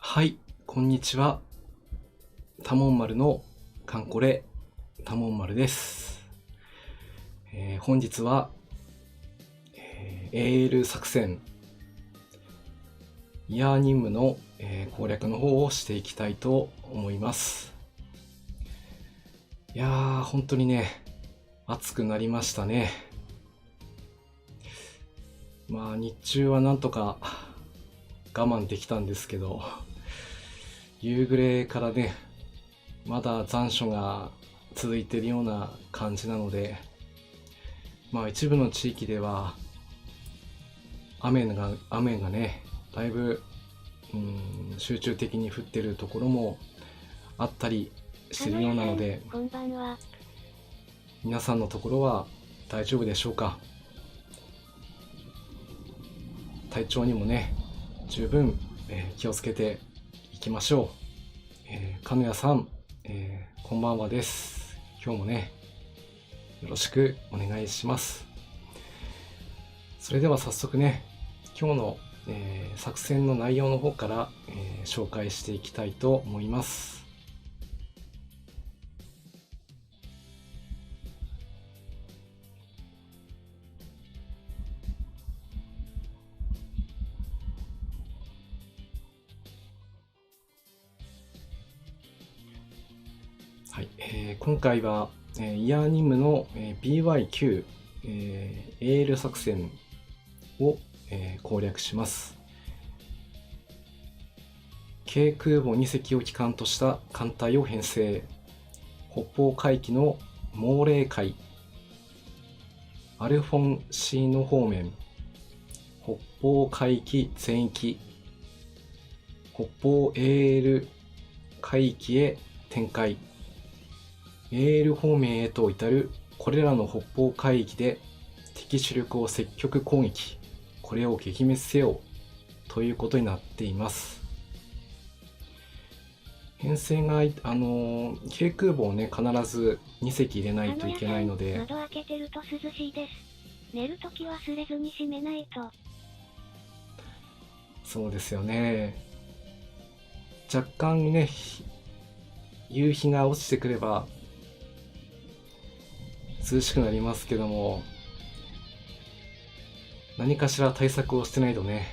はい、こんにちは。多聞丸のカンコレ多聞丸です。本日は、AL 作戦イヤー任務の、攻略の方をしていきたいと思います。いやー、本当にね、暑くなりましたね。まあ日中はなんとか我慢できたんですけど、夕暮れからね、まだ残暑が続いているような感じなので、まあ一部の地域では雨がね、だいぶ集中的に降ってるところもあったりしてるようなので、こんばんは。皆さんのところは大丈夫でしょうか。体調にもね、十分、気をつけていきましょう。かのやさん、こんばんはです。今日もね、よろしくお願いします。それでは早速ね、今日の、作戦の内容の方から、紹介していきたいと思います。はい、今回は、イヤー任務の、BY9、AL 作戦を、攻略します。軽空母2隻を機関とした艦隊を編成。北方海域の猛霊海、アルフォンシーノ方面、北方海域全域、北方エール海域へ展開。エール方面へと至るこれらの北方海域で敵主力を積極攻撃、これを撃滅せよということになっています。編成が、軽空母をね、必ず2隻入れないといけないので、窓開けてると涼しいです。寝るとき忘れずに閉めないと。そうですよね。若干ね、夕日が落ちてくれば涼しくなりますけども、何かしら対策をしてないとね、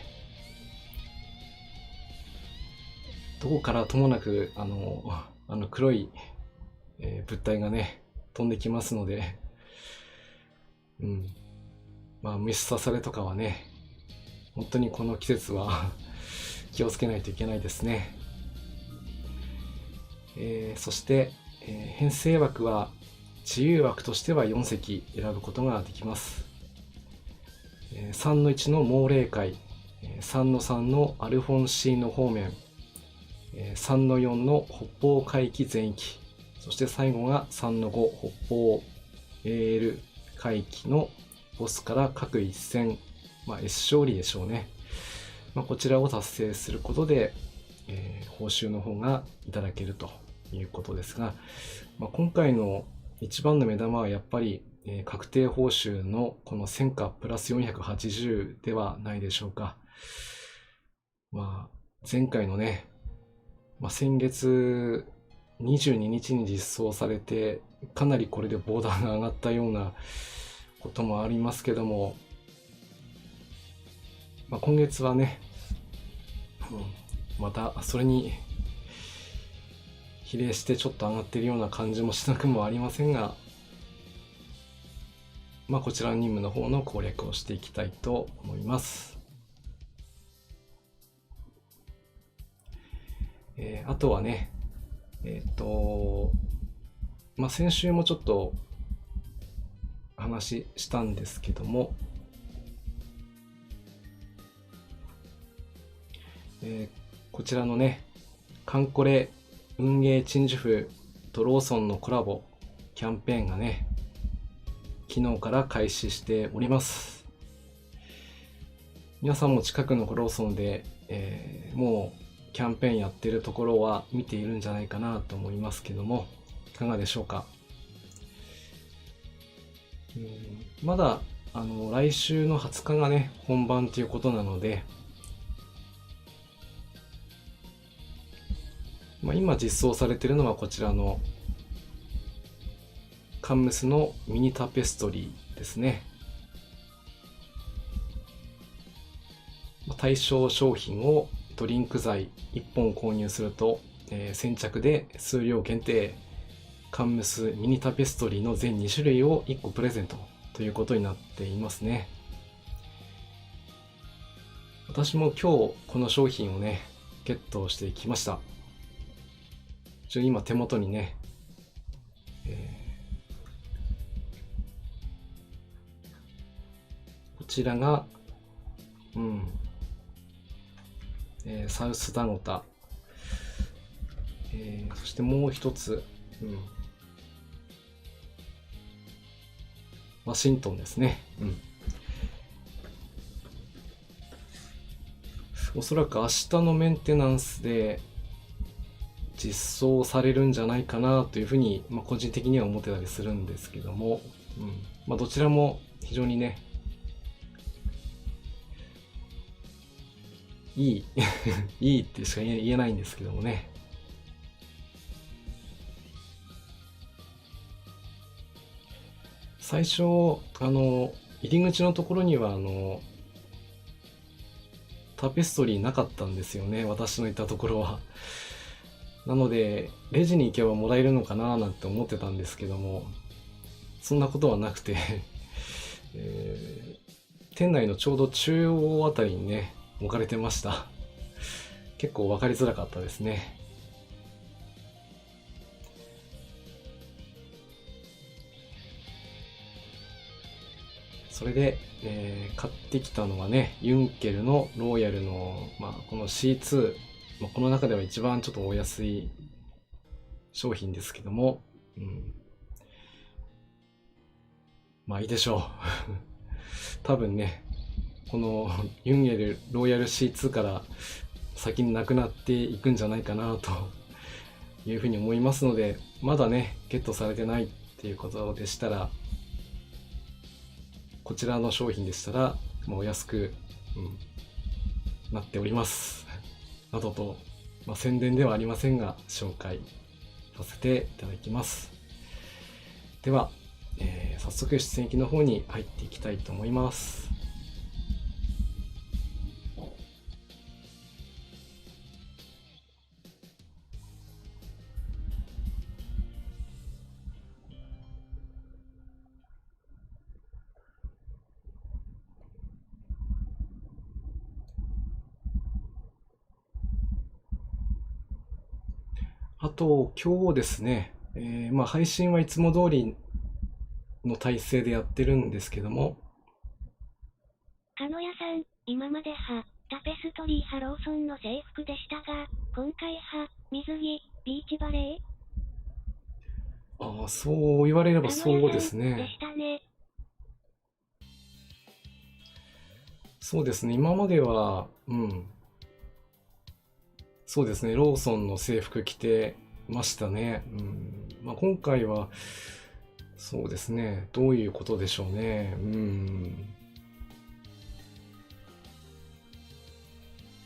どこからともなく黒い、物体がね飛んできますので、まあ虫刺されとかはね、本当にこの季節は気をつけないといけないですね。そして、編成枠は自由枠としては4隻選ぶことができます。3の1の猛霊海、3の3のアルフォンシーノ方面、3の4の北方海域全域、そして最後が3の5北方 AL 海域のボスから各一戦、S 勝利でしょうね。こちらを達成することで、報酬の方がいただけるということですが、今回の一番の目玉はやっぱり、確定報酬のこの1000価プラス480ではないでしょうか。前回のね、先月22日に実装されて、かなりこれでボーダーが上がったようなこともありますけども、今月はね、またそれに比例してちょっと上がっているような感じもしなくもありませんが、こちらの任務の方の攻略をしていきたいと思います。あとはね、先週もちょっと話したんですけども、こちらのね、カンコレ運営鎮守府とローソンのコラボキャンペーンがね、昨日から開始しております。皆さんも近くのローソンで、もうキャンペーンやってるところは見ているんじゃないかなと思いますけども、いかがでしょうか。まだ来週の20日がね本番ということなので、今実装されているのはこちらのカンムスのミニタペストリーですね。対象商品をドリンク剤1本購入すると、先着で数量限定カンムスミニタペストリーの全2種類を1個プレゼントということになっていますね。私も今日この商品をねゲットしてきました。今手元にね、こちらがサウスダコタ、そしてもう一つ、ワシントンですね。おそらく明日のメンテナンスで実装されるんじゃないかなというふうに、個人的には思ってたりするんですけども、どちらも非常にねいいいいってしか言えないんですけどもね。最初入り口のところにはタペストリーなかったんですよね、私のいたところは。なのでレジに行けばもらえるのかななんて思ってたんですけども、そんなことはなくて店内のちょうど中央あたりにね置かれてました。結構分かりづらかったですね。それで、買ってきたのはねユンケルのローヤルの、この C2、この中では一番ちょっとお安い商品ですけども、いいでしょう多分ねこのユンケルローヤル C2 から先になくなっていくんじゃないかなというふうに思いますので、まだねゲットされてないっていうことでしたら、こちらの商品でしたら、お安く、なっておりますなどと、宣伝ではありませんが紹介させていただきます。では、早速出演機の方に入っていきたいと思います。あと今日ですね、配信はいつも通りの体制でやってるんですけども、鹿野屋さん、今までタペストリーローソンの制服でしたが、今回水着、ビーチバレー？そう言われればそうですね。でしたね。そうですね、今まではそうですね、ローソンの制服着てましたね。今回はそうですね、どういうことでしょうね。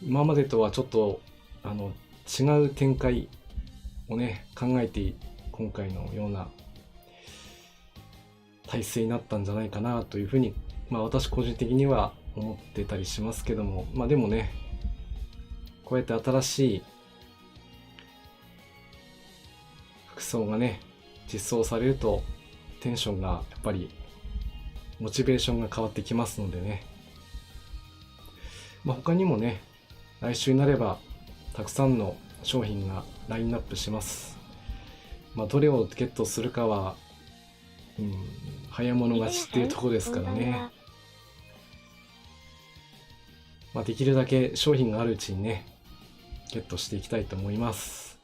今までとはちょっと違う展開をね考えて今回のような体制になったんじゃないかなというふうに、私個人的には思ってたりしますけども、でもねこうやって新しい服装がね実装されるとテンションがやっぱりモチベーションが変わってきますのでね、他にもね来週になればたくさんの商品がラインナップします。どれをゲットするかは、早物勝ちっていうところですからね。できるだけ商品があるうちにねゲットしていきたいと思います。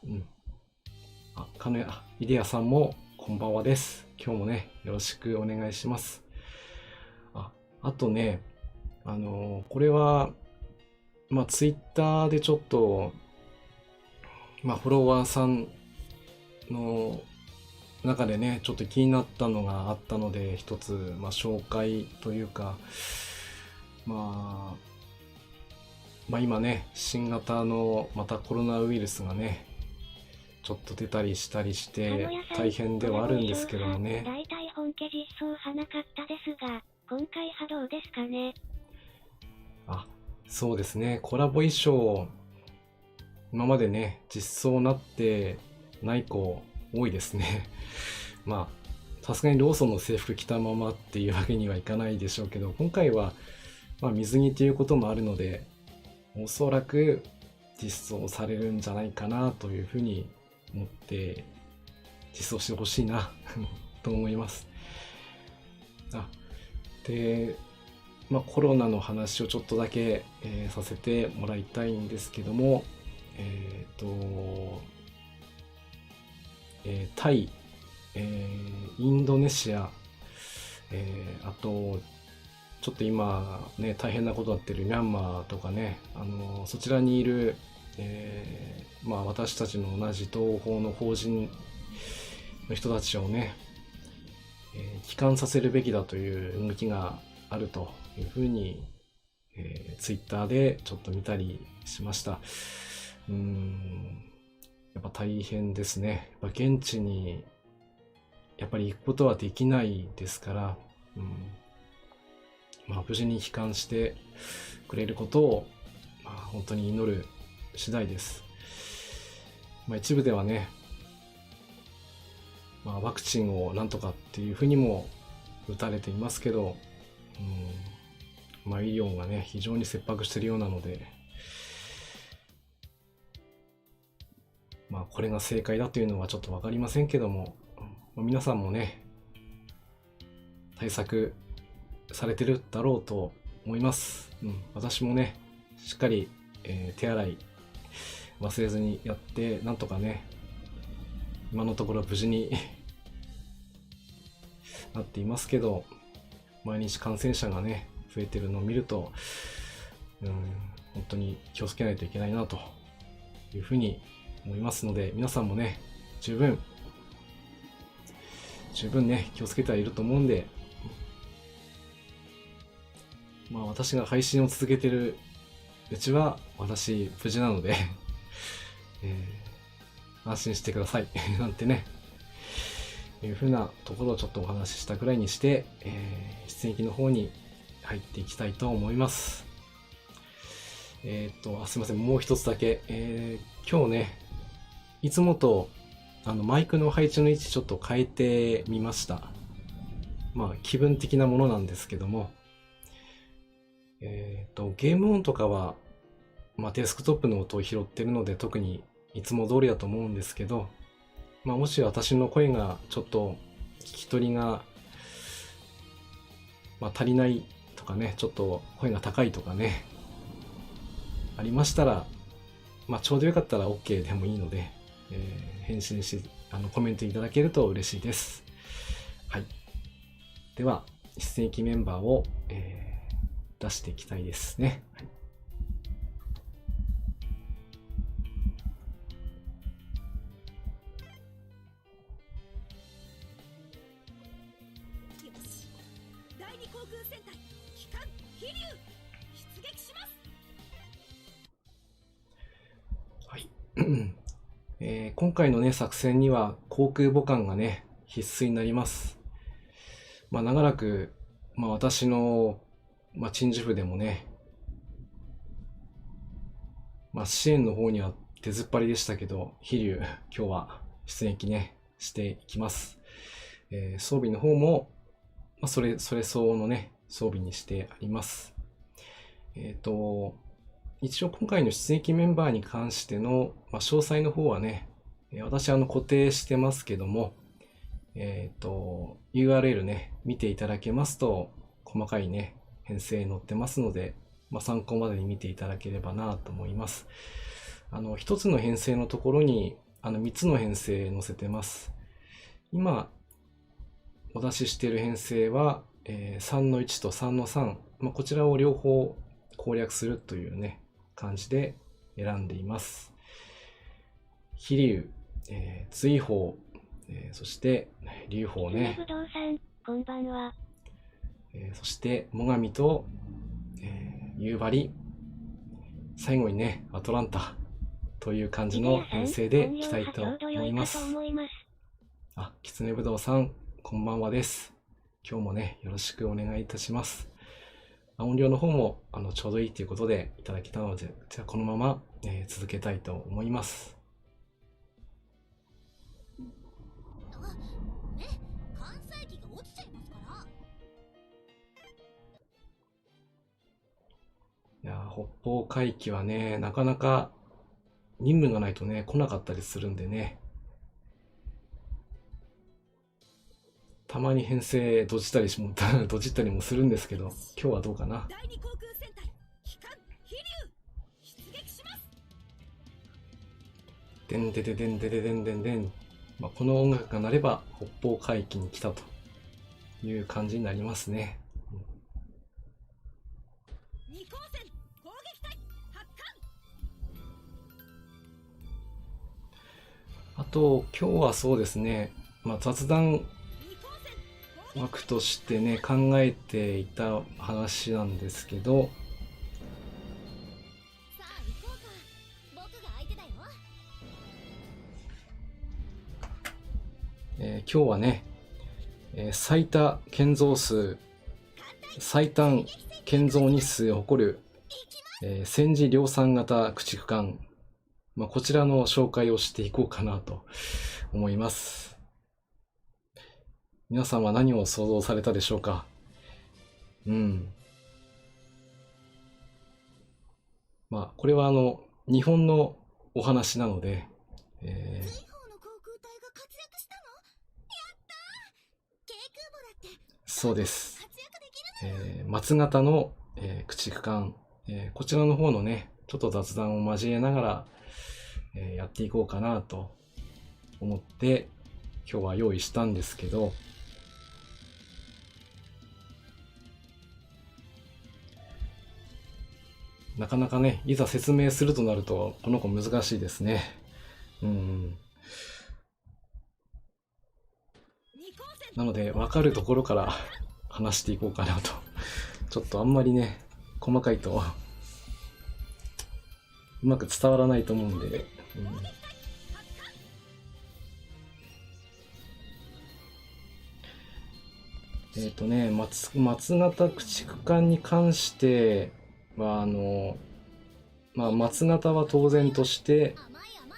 イデアさんもこんばんはです。今日もねよろしくお願いします。あとねこれはツイッターでちょっとフォロワーさんの中でねちょっと気になったのがあったので一つ紹介というか、今ね新型のまたコロナウイルスがねちょっと出たりしたりしあのてやさん、大変ではあるんですけどもね。大体本家実装派なかったですが、今回派どうですかね。あ、そうですね。コラボ衣装、今までね、実装なってない子多いですね。まあ、さすがにローソンの制服着たままっていうわけにはいかないでしょうけど、今回は、まあ、水着ということもあるので、おそらく実装されるんじゃないかなというふうに思って、実装してほしいなと思います。あ、で、まあ、コロナの話をちょっとだけ、させてもらいたいんですけども、タイ、インドネシア、あと、ちょっと今ね、大変なことになってるミャンマーとかね、そちらにいる、まあ私たちの同じ東方の法人の人たちをね、帰還させるべきだという動きがあるというふうに、ツイッターでちょっと見たりしました。やっぱ大変ですね。やっぱ現地にやっぱり行くことはできないですから、まあ無事に帰還してくれることを、まあ、本当に祈る次第です。まあ一部ではね、まあワクチンをなんとかっていうふうにも打たれていますけど、まあ医療がね、非常に切迫しているようなので、まあこれが正解だというのはちょっとわかりませんけども、まあ、皆さんもね、対策されてるだろうと思います。私もね、しっかり、手洗い忘れずにやって、なんとかね、今のところ無事になっていますけど、毎日感染者がね、増えてるのを見ると、本当に気をつけないといけないなというふうに思いますので、皆さんもね、十分ね、気をつけてはいると思うんで、まあ私が配信を続けてるうちは私無事なので安心してくださいなんてね、いうふうなところをちょっとお話ししたくらいにして、出撃の方に入っていきたいと思います。すいません、もう一つだけ、今日ね、いつもとマイクの配置の位置ちょっと変えてみました。まあ気分的なものなんですけども、ゲーム音とかは、まあ、デスクトップの音を拾ってるので特にいつも通りだと思うんですけど、まあ、もし私の声がちょっと聞き取りが、まあ、足りないとかね、ちょっと声が高いとかね、ありましたら、まあ、ちょうどよかったら OK でもいいので、返信し、コメントいただけると嬉しいです。はい。では、出演メンバーを、出していきたいですね。はい。第二航空戦隊機関飛竜出撃します。はい。今回のね、作戦には航空母艦がね、必須になります。まあ長らく、まあ私の、まあ鎮守府でもね、まあ支援の方には手突っ張りでしたけど、飛竜、今日は出撃ね、していきます。装備の方も、まあそれ相応のね、装備にしてあります。一応今回の出撃メンバーに関しての、まあ、詳細の方はね、私固定してますけども、URL ね、見ていただけますと、細かいね、編成載ってますので、まあ、参考までに見ていただければなと思います。一つの編成のところに、3つの編成載せてます。今、お出ししている編成は、3-1と3-3、まあ、こちらを両方攻略するというね、感じで選んでいます。飛竜、追放、そして龍鳳ね。不動産、こんばんは。そして最上と、夕張、最後にね、アトランタという感じイのデアさん、編成で音量いきたいとはちょうど良思いますいかと。思います。あ、きつねぶどうさん、こんばんはです。今日もね、よろしくお願いいたします。音量の方もちょうどいいということでいただけたので、じゃあこのまま、続けたいと思います。関西機が落ちちゃいますから。いやー、北方海域はね、なかなか任務がないとね、来なかったりするんでね、たまに編成どじったりどじったりもするんですけど、今日はどうかな。第二航空戦隊機関飛竜出撃します。でんでででんでででんでんでん。まあ、この音楽が鳴れば北方海域に来たという感じになりますね。二光線攻撃隊発艦。あと、今日はそうですね、まあ、雑談二光線攻撃枠としてね、考えていた話なんですけど、さあ行こうか。僕が相手だよ。今日はね、最多建造数、最短建造日数を誇る、戦時量産型駆逐艦、まあ、こちらの紹介をしていこうかなと思います。皆さんは何を想像されたでしょうか？まあ、これは日本のお話なので、追放の航空隊が活躍したの？やったー。軽空母だってそうです。活躍できるの？松型の、駆逐艦、こちらの方のね、ちょっと雑談を交えながら、やっていこうかなと思って今日は用意したんですけど、なかなかね、いざ説明するとなるとこの子難しいですね。なので分かるところから話していこうかなと。ちょっとあんまりね、細かいとうまく伝わらないと思うんで、松型駆逐艦に関しては、まあ、松型は当然として、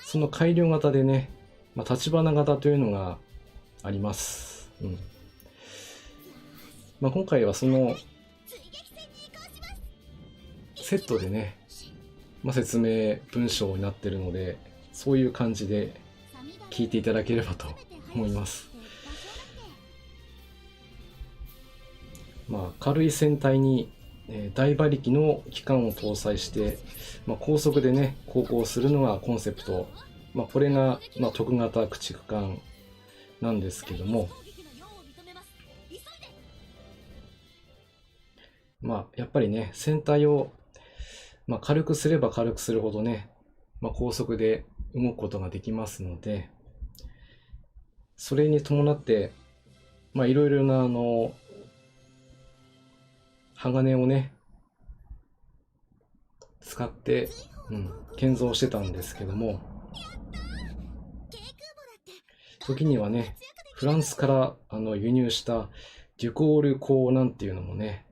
その改良型でね、まあ、立花型というのがあります。まあ、今回はそのセットでね、まあ、説明文章になってるので、そういう感じで聞いていただければと思います。まあ、軽い船体に大馬力の機関を搭載して、まあ、高速でね航行するのがコンセプト、まあ、これが、まあ、特型駆逐艦なんですけども、まあ、やっぱりね船体を、まあ、軽くすれば軽くするほどね、まあ、高速で動くことができますので、それに伴ってまあいろいろな鋼をね使って、建造してたんですけども、時にはねフランスから輸入したデュコール鋼なんていうのもね、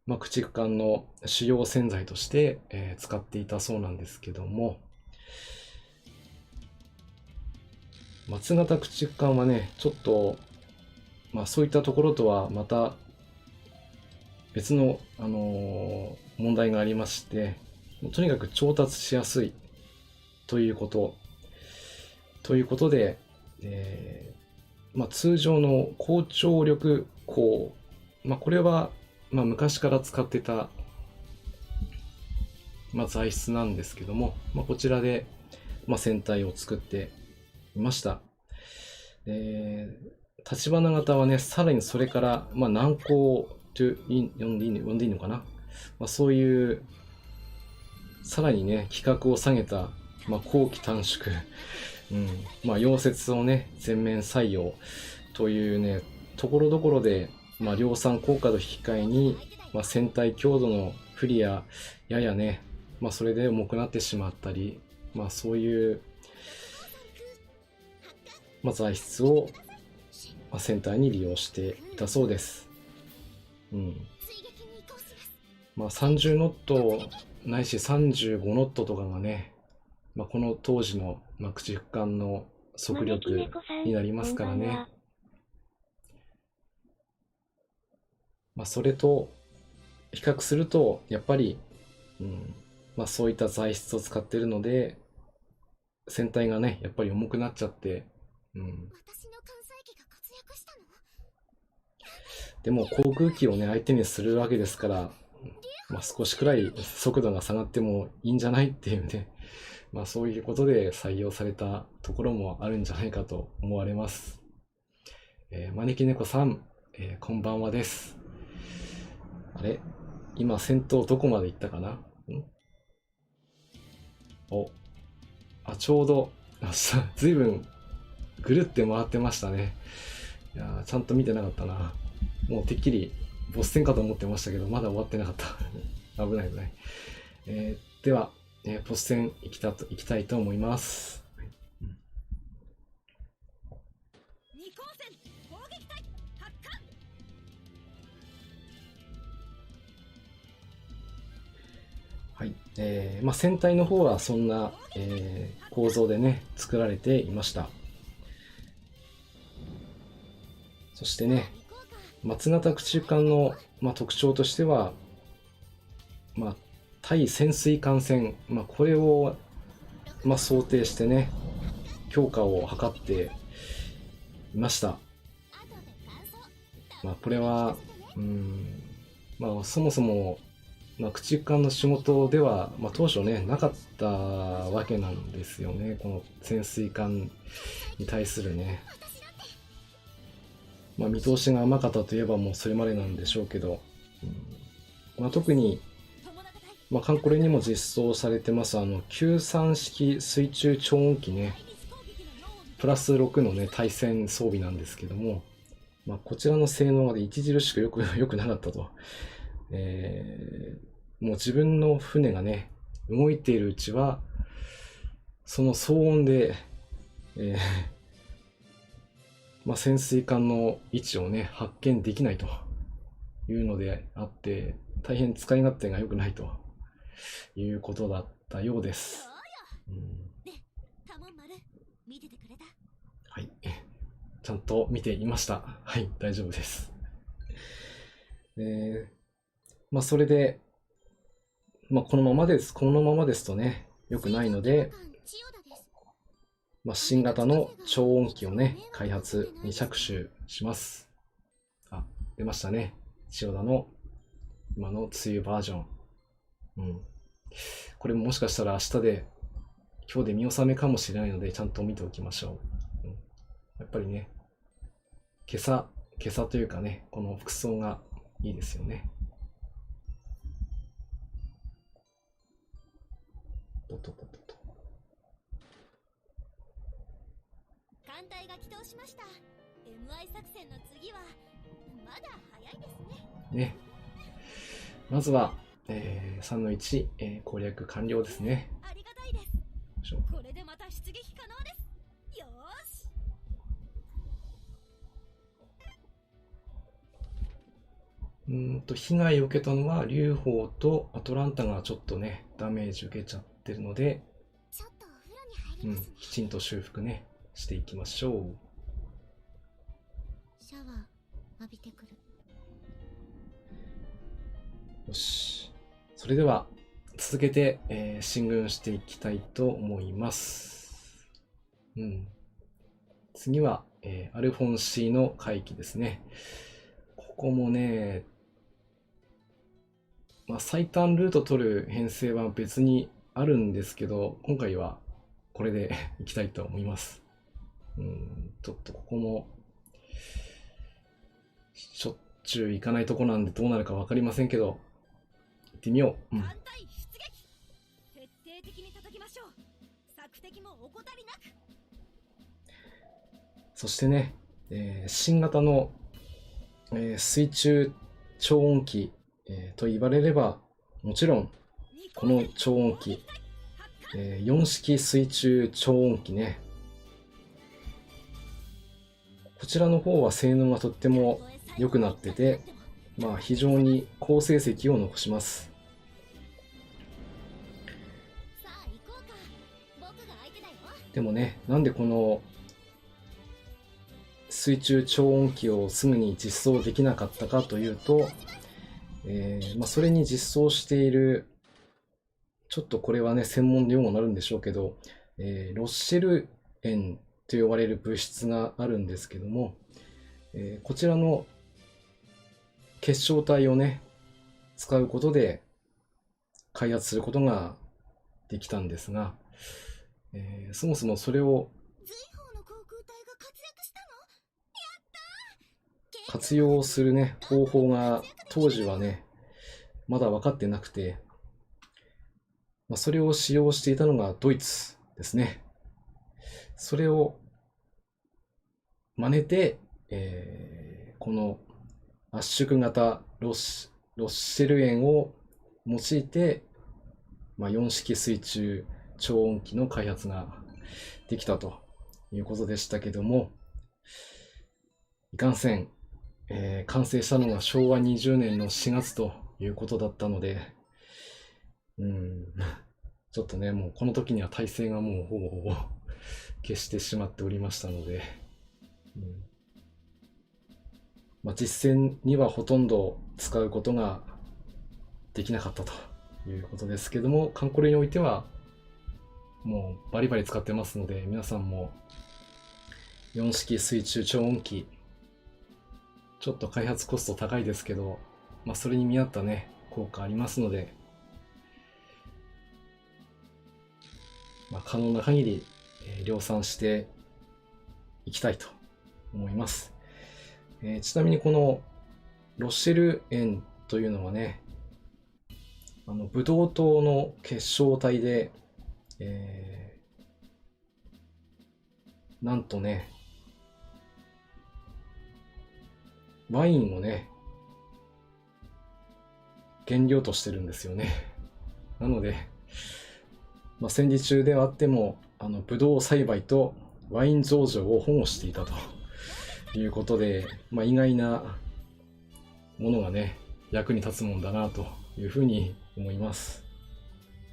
まあ、駆逐艦の主要洗剤として、使っていたそうなんですけども、松型駆逐艦はねちょっと、まあ、そういったところとはまた別の、問題がありまして、とにかく調達しやすいということで、まあ、通常の高張力鋼、まあ、これは、まあ、昔から使ってた、まあ、材質なんですけども、まあ、こちらで、まあ、船体を作っていました。立花型はね、さらにそれから、まあ、難鋼と呼んでいいのかな、まあ、そういうさらにね規格を下げた、まあ、後期短縮、まあ、溶接をね全面採用というねところどころで、まあ、量産効果と引き換えに、まあ、船体強度の不利やややねそれで重くなってしまったり、そういう、材質を、船体に利用していたそうです。30ノットないし35ノットとかがね、この当時の、駆逐艦の速力になりますからね。それと比較すると、やっぱり、そういった材質を使っているので、船体がね、やっぱり重くなっちゃって、でも航空機をね、相手にするわけですから、少しくらい速度が下がってもいいんじゃないっていうね、そういうことで採用されたところもあるんじゃないかと思われます。招き猫さん、こんばんはです。あれ？今戦闘どこまで行ったかな？ちょうど、ずいぶんぐるって回ってましたね。いやちゃんと見てなかったな。もうてっきりボス戦かと思ってましたけど、まだ終わってなかった。危ない危ない。では、ボス戦行きたいと思います。はい。船体の方はそんな、構造でね、作られていました。そしてね、松型駆逐艦の、特徴としては、対潜水艦船、これを、想定してね、強化を図っていました。これは、そもそも、駆逐艦の仕事では、当初ね、なかったわけなんですよね。この潜水艦に対するね。見通しが甘かったといえばもうそれまでなんでしょうけど、特に、カンコレにも実装されてます、93式水中超音機ね、プラス6のね、対戦装備なんですけども、こちらの性能が著しくよくなかったと。もう自分の船がね、動いているうちは、その騒音で、潜水艦の位置をね、発見できないというのであって、大変使い勝手が良くないということだったようです。はい。ちゃんと見ていました。はい、大丈夫です。それで、このままですとね、良くないので、新型の超音機をね、開発に着手します。出ましたね。千代田の今の梅雨バージョン。これももしかしたら今日で見納めかもしれないので、ちゃんと見ておきましょう。やっぱりね、今朝というかね、この服装がいいですよね。艦隊が起動しました。MI 作戦の次はまだ早いですね。まずは、3の1、攻略完了ですね。ありがたいです。これでまた出撃可能です。よーし。被害を受けたのは劉邦とアトランタがちょっとね、ダメージ受けちゃってるので、ちょっとお風呂に入りますね。きちんと修復ね、していきましょう。シャワー浴びてくる。よし。それでは続けて、進軍していきたいと思います。次は、アルフォンシーの海域ですね。ここもね、最短ルート取る編成は別にあるんですけど、今回はこれでいきたいと思います。ちょっとここもしょっちゅう行かないとこなんでどうなるか分かりませんけど、行ってみよう。艦隊出撃。徹底的に叩きましょう。索敵も怠りなく。そしてね、新型の、水中超音機、と言われればもちろんこの超音機、4式水中超音機ね。こちらの方は性能がとっても良くなってて、非常に好成績を残します。でもね、なんでこの水中超音機をすぐに実装できなかったかというと、それに実装している、ちょっとこれはね、専門用語になるんでしょうけど、ロッシェル塩と呼ばれる物質があるんですけども、こちらの結晶体をね、使うことで開発することができたんですが、そもそもそれを活用するね、方法が当時はね、まだ分かってなくて、それを使用していたのがドイツですね。それを真似て、この圧縮型ロッシェル塩を用いて、4式水中超音機の開発ができたということでしたけども、いかんせん、完成したのが昭和20年の4月ということだったので、ちょっとね、もうこの時には体制がもうほぼほぼ消してしまっておりましたので、実践にはほとんど使うことができなかったということですけども、カンコレにおいてはもうバリバリ使ってますので、皆さんも4式水中超音機、ちょっと開発コスト高いですけど、それに見合ったね、効果ありますので、可能な限り、量産していきたいと思います。ちなみにこのロッシェル塩というのはね、ブドウ糖の結晶体で、なんとね、ワインをね、原料としてるんですよね。なので、戦時中ではあっても、ブドウ栽培とワイン醸造を保護していたということで、意外なものがね、役に立つもんだなというふうに思います。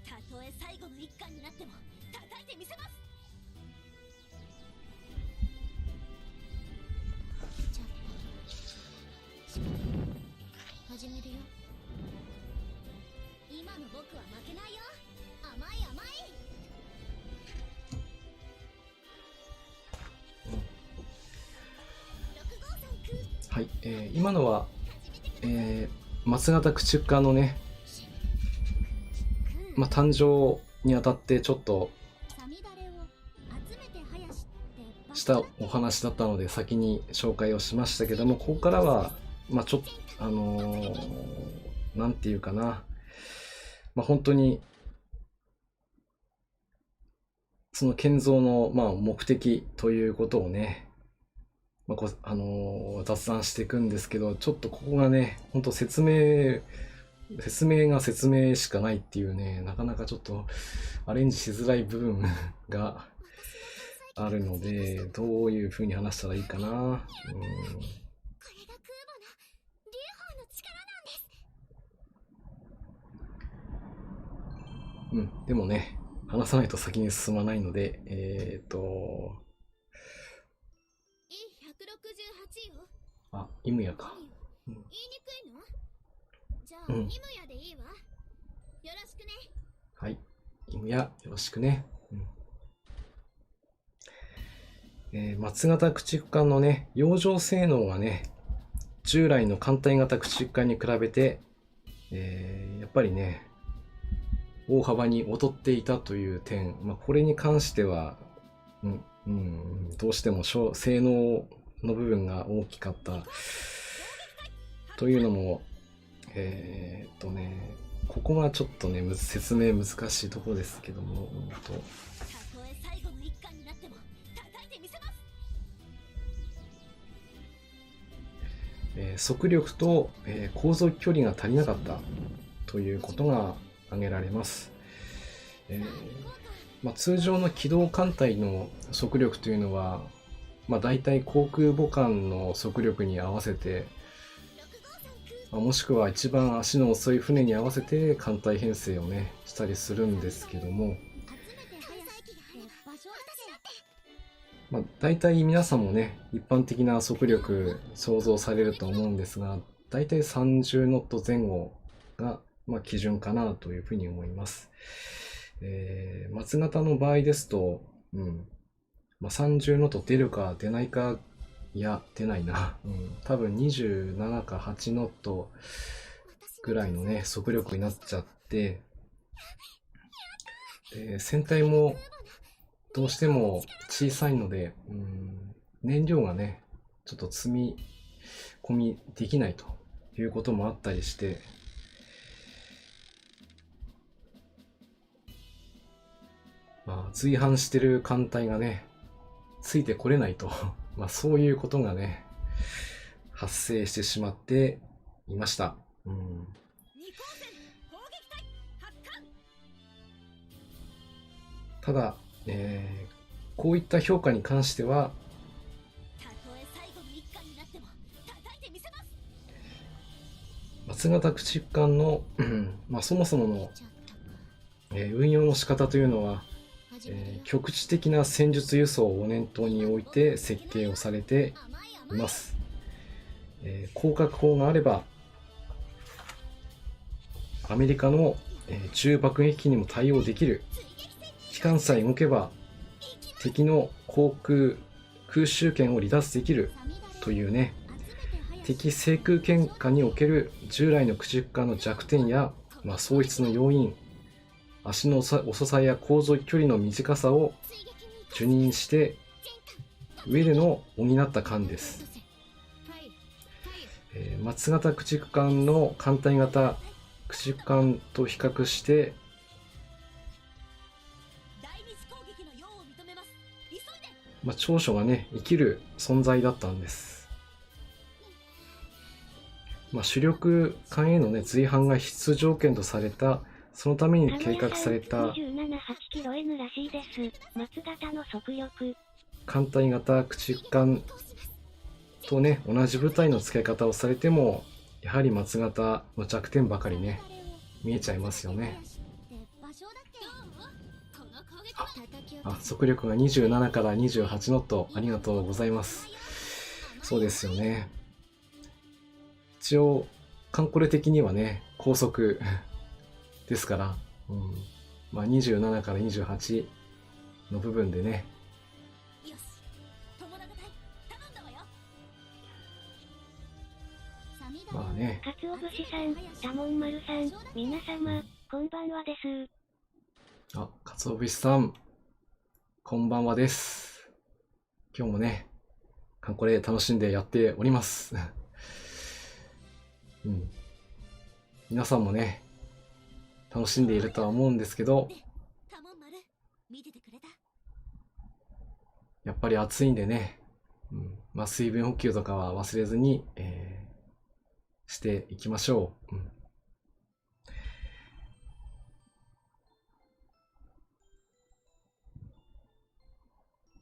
たとえ最後の一巻になっても叩いてみせます。じゃあ始めるよ。今の僕は負けないよ。甘い甘い。はい、今のは、松型駆逐艦のね、誕生にあたってちょっとしたお話だったので先に紹介をしましたけども、ここからはちょっとなんていうかな、本当にその建造の目的ということをね、雑談していくんですけど、ちょっとここがね、本当説明しかないっていうね、なかなかちょっとアレンジしづらい部分があるので、どういう風に話したらいいかな。これが空母の劉邦の力なんです。でもね、話さないと先に進まないので、E168 よ。イムヤか。言いにくいの？じゃあ、イムヤでいいわ。よろしくね。はい、イムヤよろしくね。松型駆逐艦のね、洋上性能がね、従来の艦隊型駆逐艦に比べて、やっぱりね、大幅に劣っていたという点、これに関しては、どうしても性能の部分が大きかったというのも、ここがちょっとね、説明難しいところですけども、たとえ最後の一巻になっても叩いてみせます。速力と、航続距離が足りなかったということが挙げられます。通常の機動艦隊の速力というのは、大体航空母艦の速力に合わせて、もしくは一番足の遅い船に合わせて艦隊編成をねしたりするんですけども、大体皆さんもね一般的な速力想像されると思うんですが、大体30ノット前後が基準かなというふうに思います。松型の場合ですと、30ノット出るか出ないか、いや出ないな、多分27か8ノットぐらいのね速力になっちゃって、船体もどうしても小さいので、燃料がねちょっと積み込みできないということもあったりして、随伴してる艦隊がねついてこれないとそういうことがね発生してしまっていました。ただ、こういった評価に関しては松型駆逐艦のそもそもの、運用の仕方というのは、局地的な戦術輸送を念頭に置いて設計をされています。広角砲があればアメリカの中爆撃機にも対応できる。機関さえ動けば敵の航空空襲権を離脱できるというね、敵制空権下における従来の駆逐艦の弱点や、喪失の要因、足の遅さや航続距離の短さを受任して上での補った艦です。松型駆逐艦の艦隊型駆逐艦と比較して長所がね生きる存在だったんです。主力艦へのね随伴が必須条件とされた、そのために計画された艦隊型駆逐艦とね同じ部隊の付け方をされても、やはり松型の弱点ばかりね見えちゃいますよね。速力が27から28ノット、ありがとうございます。そうですよね。一応カンコレ的にはね高速ですから、27から28の部分でね、かつお節さん、たもんまるさん、皆様こんばんはです。かつお節さん、こんばんはです。今日もねカンコレ楽しんでやっております皆さんもね楽しんでいるとは思うんですけど、やっぱり暑いんでね、水分補給とかは忘れずに、していきましょう。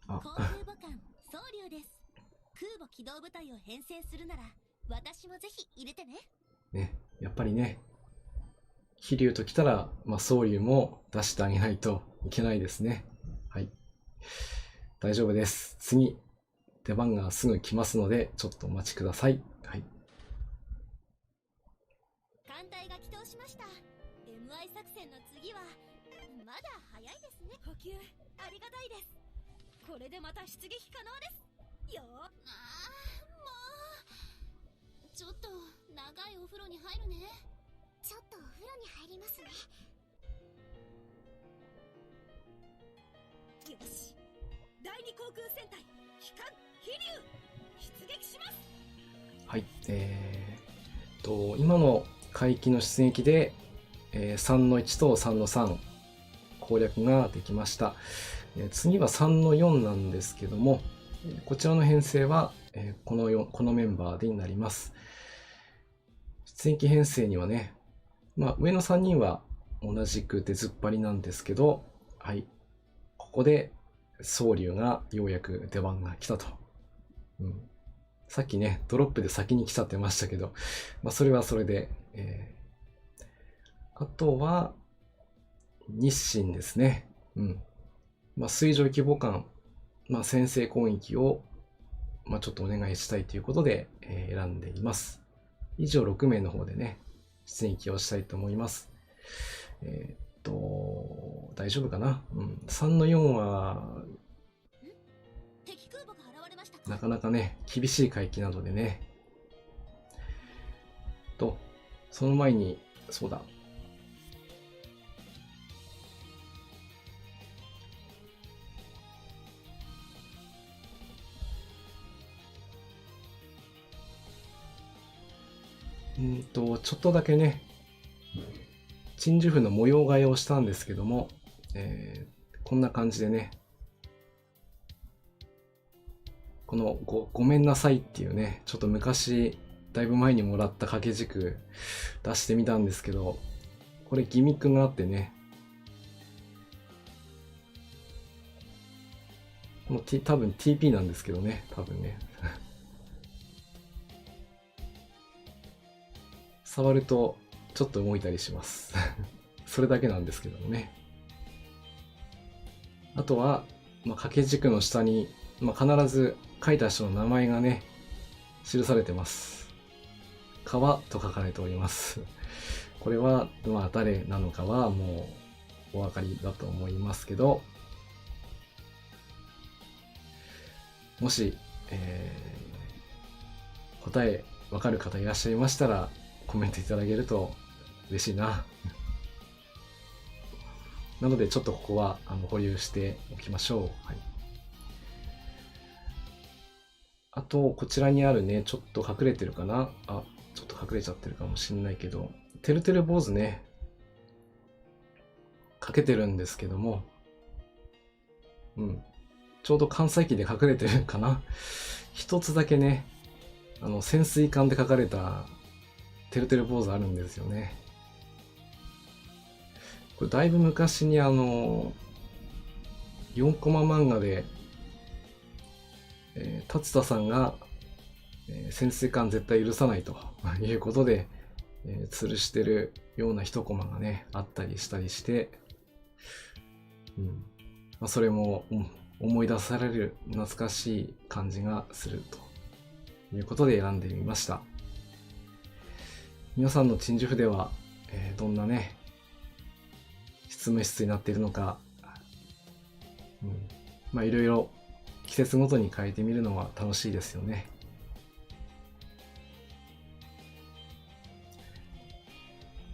航空母艦総流です。空母機動部隊を編成するなら私もぜひ入れてね。やっぱりね飛竜ときたら、総流も出してあげないといけないですね。はい、大丈夫です。次出番がすぐ来ますのでちょっとお待ちください。はい、艦隊が起動しました。 MI 作戦の次はまだ早いですね。補給ありがたいです。これでまた出撃可能ですよ。もうちょっと長いお風呂に入るね。ちょっとお風呂に入りますね。よし、第二航空戦隊機関飛竜出撃します。はい、今の海域の出撃で、3の1と3の3攻略ができました。次は3の4なんですけども、こちらの編成は、このメンバーでになります。出撃編成にはね、上の3人は同じく出ずっぱりなんですけど、はい。ここで、宗龍がようやく出番が来たと。さっきね、ドロップで先に来ちゃってましたけど、それはそれで、あとは、日清ですね。水上規模感、先制攻撃を、ちょっとお願いしたいということで、選んでいます。以上6名の方でね、出撃をしたいと思います。大丈夫かな。3の4は、なかなかね、厳しい海域などでね。その前に、そうだ。ちょっとだけね、鎮守府の模様替えをしたんですけども、こんな感じでね、この ごめんなさいっていうね、ちょっと昔、だいぶ前にもらった掛け軸出してみたんですけど、これギミックがあってね、もう多分 TP なんですけどね、多分ね。触るとちょっと動いたりします。それだけなんですけどもね。あとは、掛け軸の下に、必ず書いた人の名前がね、記されてます。川と書かれております。これは、誰なのかはもうお分かりだと思いますけど、もし、答え分かる方いらっしゃいましたら、コメントいただけると嬉しいな。なのでちょっとここは保留しておきましょう。はい、あと、こちらにあるね、ちょっと隠れてるかな。ちょっと隠れちゃってるかもしれないけど、てるてる坊主ね、かけてるんですけども、ちょうど関西機で隠れてるかな。一つだけね、潜水艦で書かれたてるてる坊主あるんですよね。これだいぶ昔に4コマ漫画で、達田さんが、潜水艦絶対許さないということで、吊るしてるような一コマがね、あったりしたりして、それも思い出される懐かしい感じがするということで選んでみました。皆さんの鎮守府では、どんなね、執務室になっているのか、いろいろ季節ごとに変えてみるのは楽しいですよね。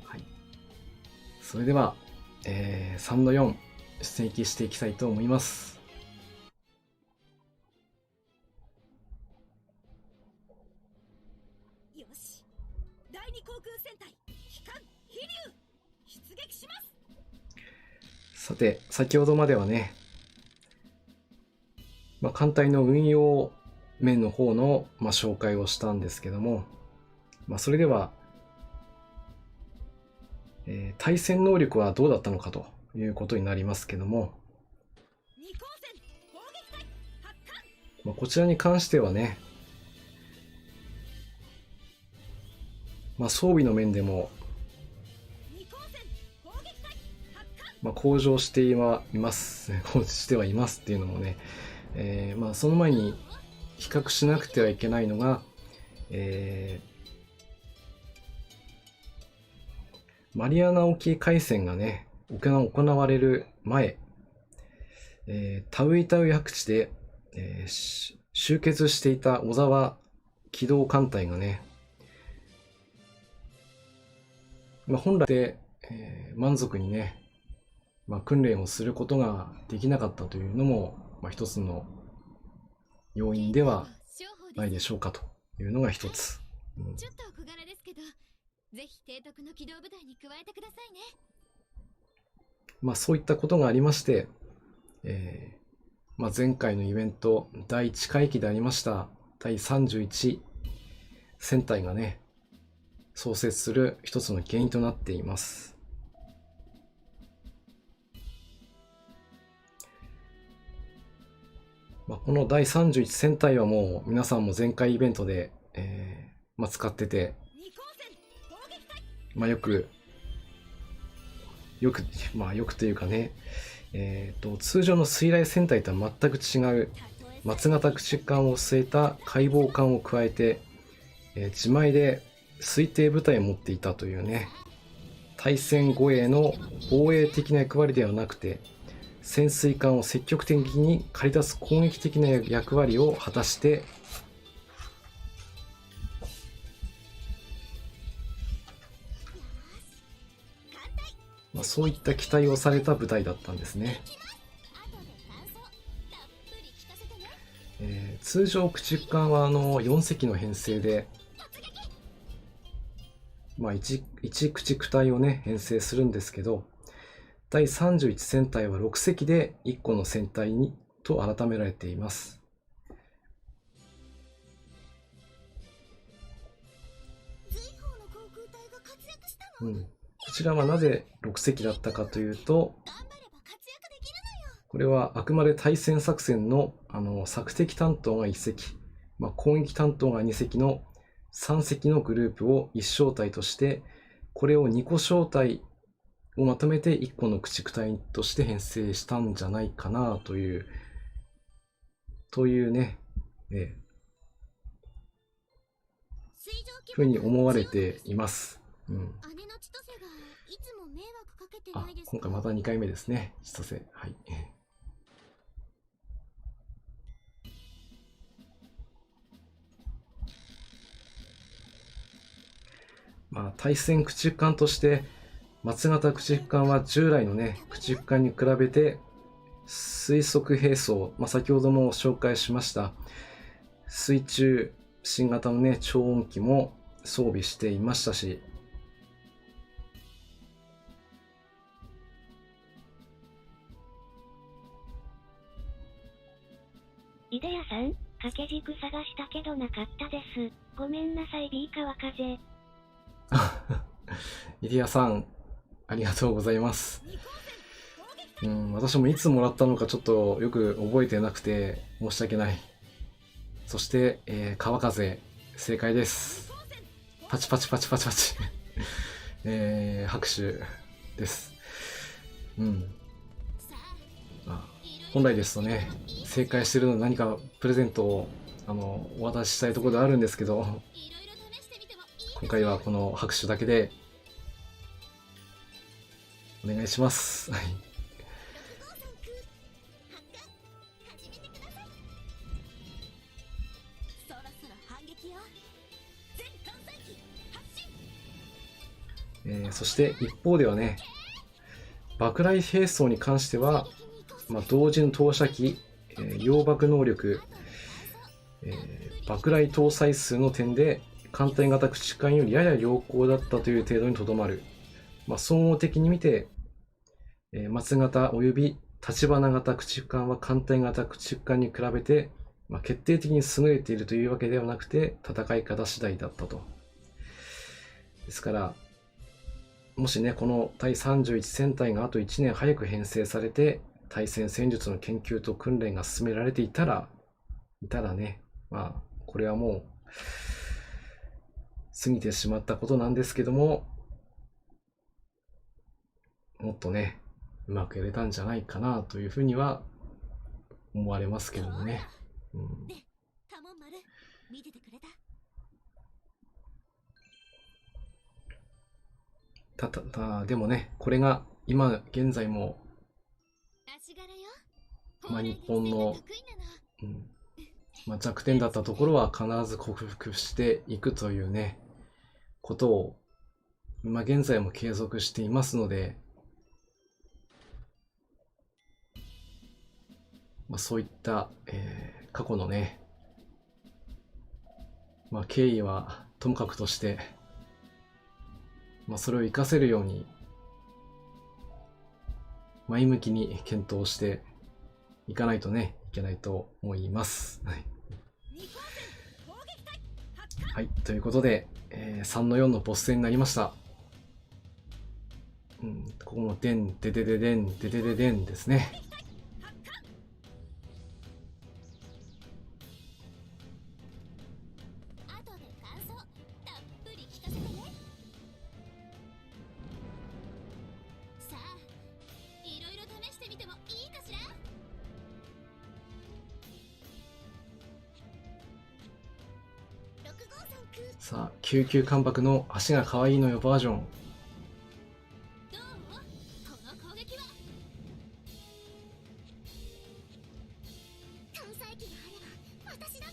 はい。それでは、3の4、出撃していきたいと思います。よし、第2航空戦隊機関飛竜出撃します。さて、先ほどまではね、艦隊の運用面の方の、紹介をしたんですけども、それでは、対戦能力はどうだったのかということになりますけども、こちらに関してはね、装備の面でも、向上しています。向上してはいますっていうのもね、その前に比較しなくてはいけないのが、マリアナ沖海戦がね、行われる前、タウイタウ役地で、集結していた小沢機動艦隊がね、本来で、満足にね、訓練をすることができなかったというのも、一つの要因ではないでしょうかというのが一つ。ちょっと小柄ですけど、ぜひ提督の機動部隊に加えてくださいね。そういったことがありまして、前回のイベント第1回期でありました第31戦隊がね、創設する一つの原因となっています。この第31戦隊はもう皆さんも前回イベントで、使ってて、よくというかね、通常の水雷戦隊とは全く違う松型駆逐艦を据えた解剖艦を加えて、自前で推定部隊を持っていたというね、対戦護衛の防衛的な役割ではなくて、潜水艦を積極的に駆り出す攻撃的な役割を果たして、そういった期待をされた部隊だったんですね。通常駆逐艦は4隻の編成で、1駆逐隊をね編成するんですけど、第31戦隊は6隻で1個の戦隊にと改められています。こちらはなぜ6隻だったかというと、これはあくまで対戦作戦の索敵担当が1隻、攻撃担当が2隻の3隻のグループを1小隊として、これを2個小隊をまとめて1個の駆逐隊として編成したんじゃないかなというね、ふうに思われています。今回また2回目ですね、千歳。はい。対戦駆逐艦として松型駆逐艦は従来のね駆逐艦に比べて推測兵装、先ほども紹介しました水中新型のね超音機も装備していましたし、イデヤさん、掛け軸探したけどなかったです。ごめんなさい、ビー川風。イデヤさん、ありがとうございます。私もいつもらったのかちょっとよく覚えてなくて申し訳ない。そして、川風、正解です。パチパチパチパチパチ。拍手です。本来ですとね、正解してるのに何かプレゼントをお渡ししたいところであるんですけど、今回はこの拍手だけでお願いします。はい。そして一方ではね、爆雷兵装に関しては、同時の投射機、揚爆能力、爆雷搭載数の点で艦隊型駆逐艦よりやや良好だったという程度にとどまる。総合的に見て、松型および立花型駆逐艦は艦隊型駆逐艦に比べて、決定的に優れているというわけではなくて、戦い方次第だったと。ですから、もしね、この第31戦隊があと1年早く編成されて、対戦戦術の研究と訓練が進められていたらね、これはもう過ぎてしまったことなんですけども、もっとね、うまくやれたんじゃないかなというふうには思われますけどもね。でもね、これが今現在も日本の、弱点だったところは必ず克服していくというね、ことを今現在も継続していますので、そういった、過去のね、経緯はともかくとして、それを活かせるように前向きに検討していかないとね、いけないと思います。はい。はい、ということで、3の4のボス戦になりました。ここもデン、デデデデン、デデデデンですね。さあ、救急関白の足が可愛いのよバージョン。どうこの攻撃は。単細機があれば私だっ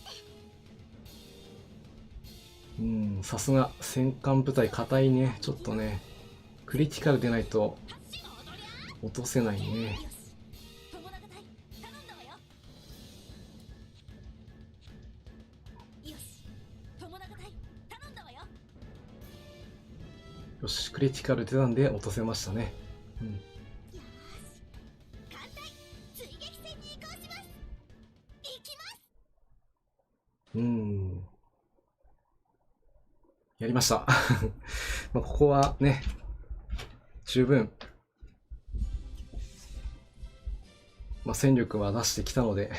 て。さすが戦艦部隊硬いね。ちょっとね、クリティカルでないと落とせないね。よし友永隊頼んだわよ。よし友永隊頼んだわよ。よし、クリティカル出たんで落とせましたね。よーし艦隊追撃戦に移行します。行きます。やりました。まあここはね、十分、戦力は出してきたので、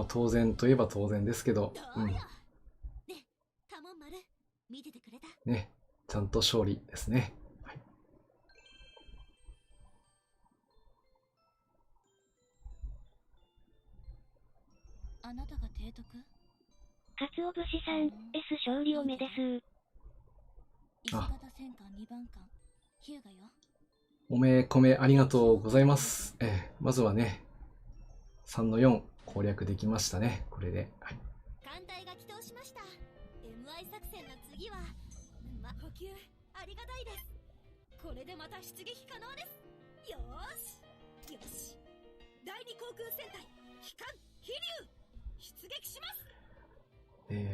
当然といえば当然ですけど、どうよ、ねカモン丸見ててくれた。ね、ちゃんと勝利ですね。はい、あなたが提督？かつお節さん、S 勝利おめです。石型戦艦2番艦ヒューガよ。おめこめありがとうございます。まずはね、3の4攻略できましたね、これで。はい、艦隊が帰投しました。MI 作戦の次は、補給ありがたいです。これでまた出撃可能です。よーしよし第2航空戦隊機関飛竜出撃します。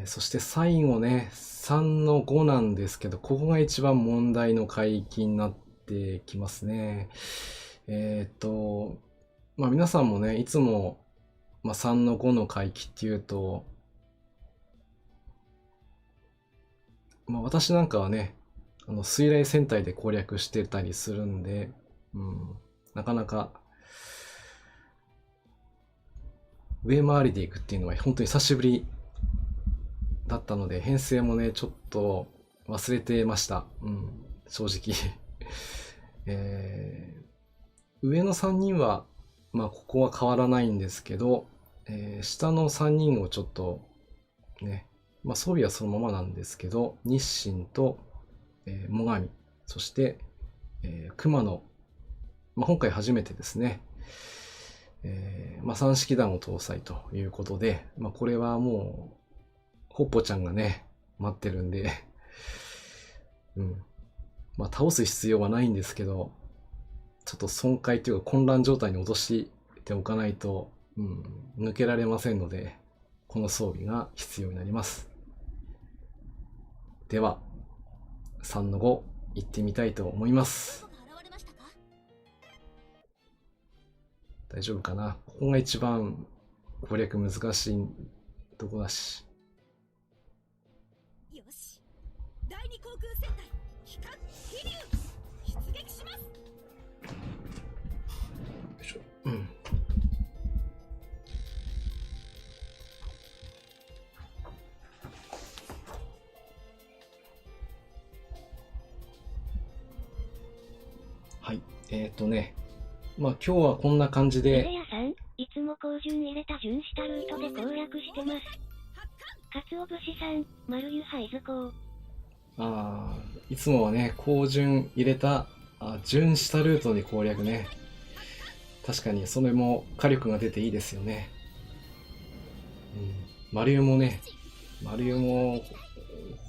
そして最後ね、3の5なんですけど、ここが一番問題の海域になってきますね。皆さんもね、いつも、3の5の海域っていうと、私なんかはね、水雷戦隊で攻略してたりするんで、なかなか、上回りでいくっていうのは本当に久しぶりだったので、編成もね、ちょっと忘れてました。正直。上の3人は、ここは変わらないんですけど、下の3人をちょっと、ね、装備はそのままなんですけど、日清と、最上、そして、熊野、今回初めてですね、三式弾を搭載ということで、これはもう、ほっぽちゃんがね、待ってるんで、倒す必要はないんですけど、ちょっと損壊というか混乱状態に落としておかないと、抜けられませんので、この装備が必要になります。では、3の5、行ってみたいと思います。大丈夫かな？ここが一番攻略難しいとこだし。よし第2航空戦隊機関飛竜出撃します。よいしょ。はい。今日はこんな感じで。レアさん、いつも高順入れた順下ルートで攻略してます。かつお節さん、丸湯ハイズコいつもはね、高順入れた、順下ルートで攻略ね。確かに、それも火力が出ていいですよね。丸湯もね、丸湯も、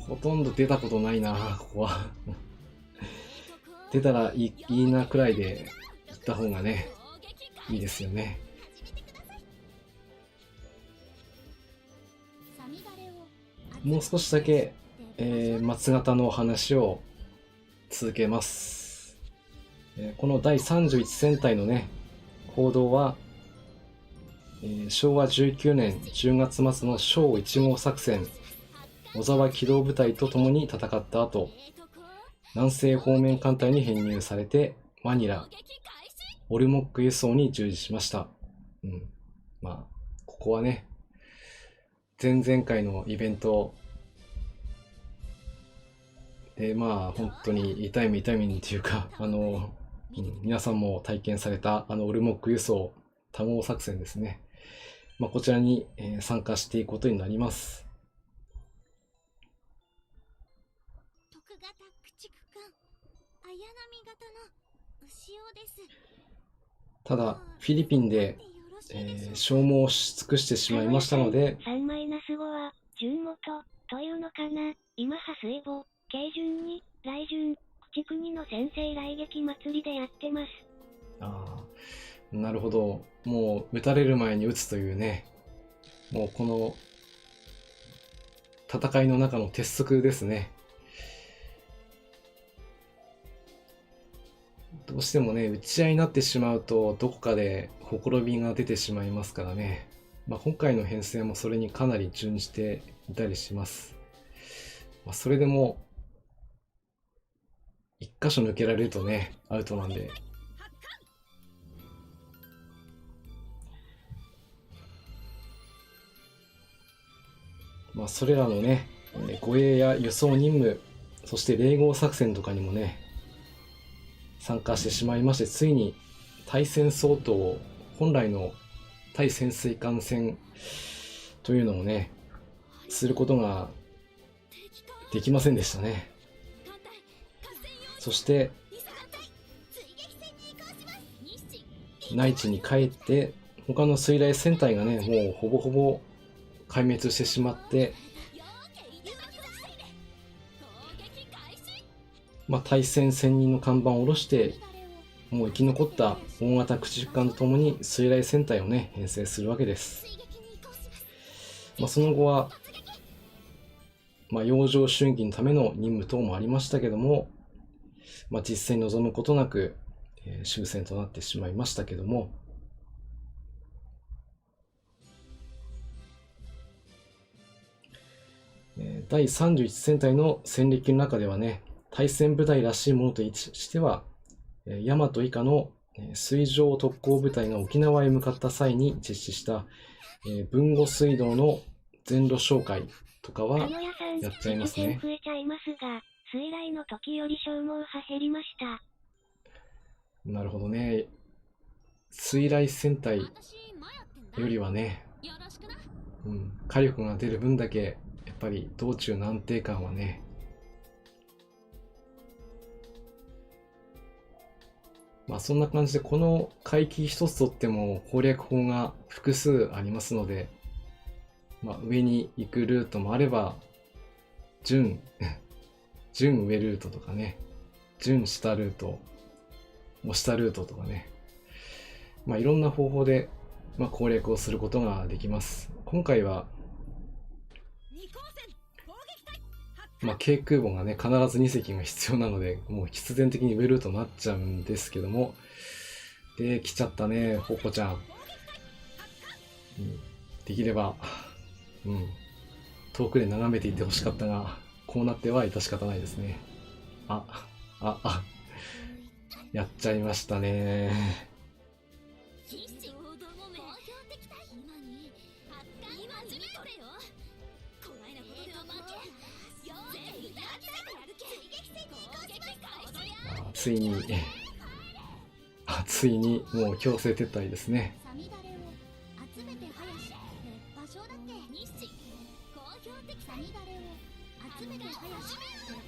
ほとんど出たことないな、ここは。出たらいいなくらいで行った方がね、いいですよね。もう少しだけ、松型の話を続けます。この第31戦隊のね、行動は、昭和19年10月末の小1号作戦、小沢機動部隊と共に戦った後、南西方面艦隊に編入されて、マニラ、オルモック輸送に従事しました。ここはね、前々回のイベントで、本当に痛い目っていうか、皆さんも体験された、オルモック輸送多号作戦ですね。こちらに、参加していくことになります。です。ただ、フィリピンで、消耗し尽くしてしまいましたので、3-5は、順元、というのかな。今派水母、慶順に、来順、駆逐2の先生来撃祭りでやってます。ああ、なるほど。もう、撃たれる前に撃つというね、もうこの、戦いの中の鉄則ですね。どうしてもね、打ち合いになってしまうと、どこかでほころびが出てしまいますからね。今回の編成もそれにかなり準じていたりします。それでも、一箇所抜けられるとね、アウトなんで。それらのね、護衛や輸送任務、そして連合作戦とかにもね、参加してしまいまして、ついに対戦相当、本来の対潜水艦戦というのをね、することができませんでしたね。そして、内地に帰って、他の水雷戦隊がね、もうほぼほぼ壊滅してしまって、対戦専任の看板を下ろして、もう生き残った大型駆逐艦とともに水雷戦隊をね、編成するわけです。その後は、洋上春季のための任務等もありましたけども、実戦に臨むことなく、終戦となってしまいましたけども、第31戦隊の戦歴の中ではね、対戦部隊らしいものとしては、大和以下の水上特攻部隊が沖縄へ向かった際に実施した、豊後水道の全路哨戒とかはやっちゃいますね。増えちゃいますが、水雷の時より消耗波減りました。なるほどね。水雷戦隊よりはね、火力が出る分だけ、やっぱり道中の安定感はね、そんな感じで、この海域一つとっても攻略法が複数ありますので、上に行くルートもあれば、準上ルートとかね、準下ルート、下ルートとかね、いろんな方法で、攻略をすることができます。今回は、軽空母がね、必ず2隻が必要なので、もう必然的に上ルートになっちゃうんですけども、で、来ちゃったね、ポッポちゃん。できれば、遠くで眺めていてほしかったが、こうなっては致し方ないですね。やっちゃいましたね。ついにもう強制撤退ですね。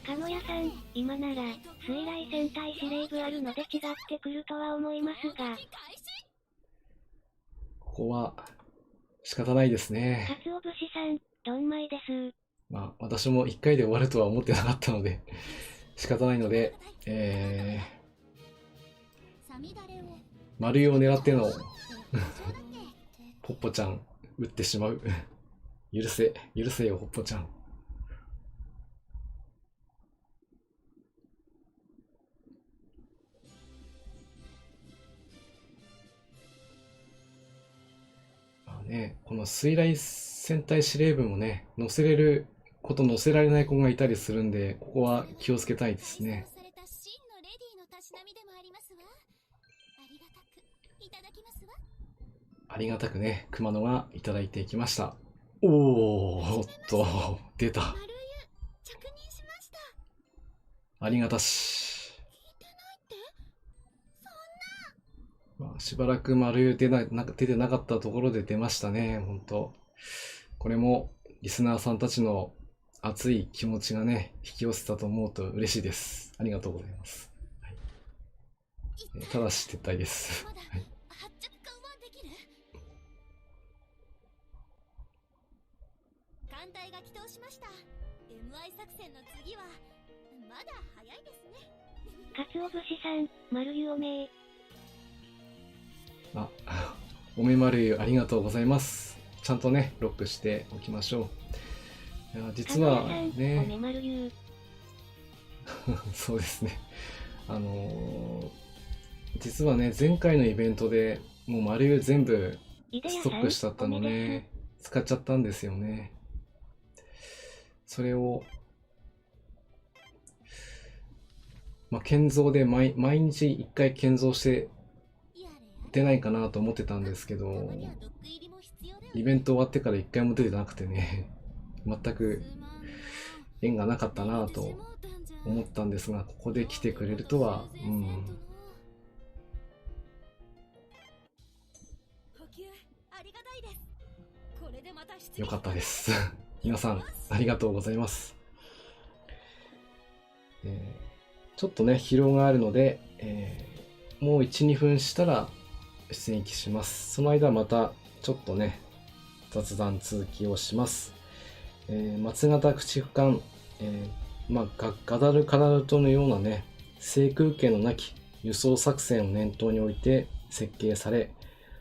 鹿屋さん、今なら水雷戦隊司令部あるので違ってくるとは思いますが、ここは仕方ないですね。かつお節さん、ドンマイです。私も1回で終わるとは思ってなかったので仕方ないので、丸いを狙ってのポッポちゃん撃ってしまう。許せよポッポちゃん。この水雷戦隊司令部もね、乗せれる子と乗せられない子がいたりするんで、ここは気をつけたいですね。ありがたくね、熊野がいただいていきました。おっと、出た。ありがたし。しばらく丸湯出てなかったところで出ましたね、本当。これもリスナーさんたちの熱い気持ちがね、引き寄せたと思うと嬉しいです。ありがとうございます。ただし撤退です。まだはい、発着艦はできる？艦隊が起動しました。 MI 作戦の次はまだ早いですね。かつお節さん、丸湯おめえ。あ、おめまるゆありがとうございます。ちゃんとね、ロックしておきましょう。いや実はおめね、丸湯。そうですね。実はね、前回のイベントでもう丸ゆ全部ストックしちゃったのね、使っちゃったんですよね。それを、建造で毎日1回建造して出ないかなと思ってたんですけど、イベント終わってから1回も出てなくてね、全く縁がなかったなと思ったんですが、ここで来てくれるとは、よかったです。皆さん、ありがとうございます。ちょっとね、疲労があるので、もう1、2分したら出演します。その間またちょっとね、雑談続きをします。松型駆逐艦、ガダルカナルトのようなね、制空権のなき輸送作戦を念頭に置いて設計され、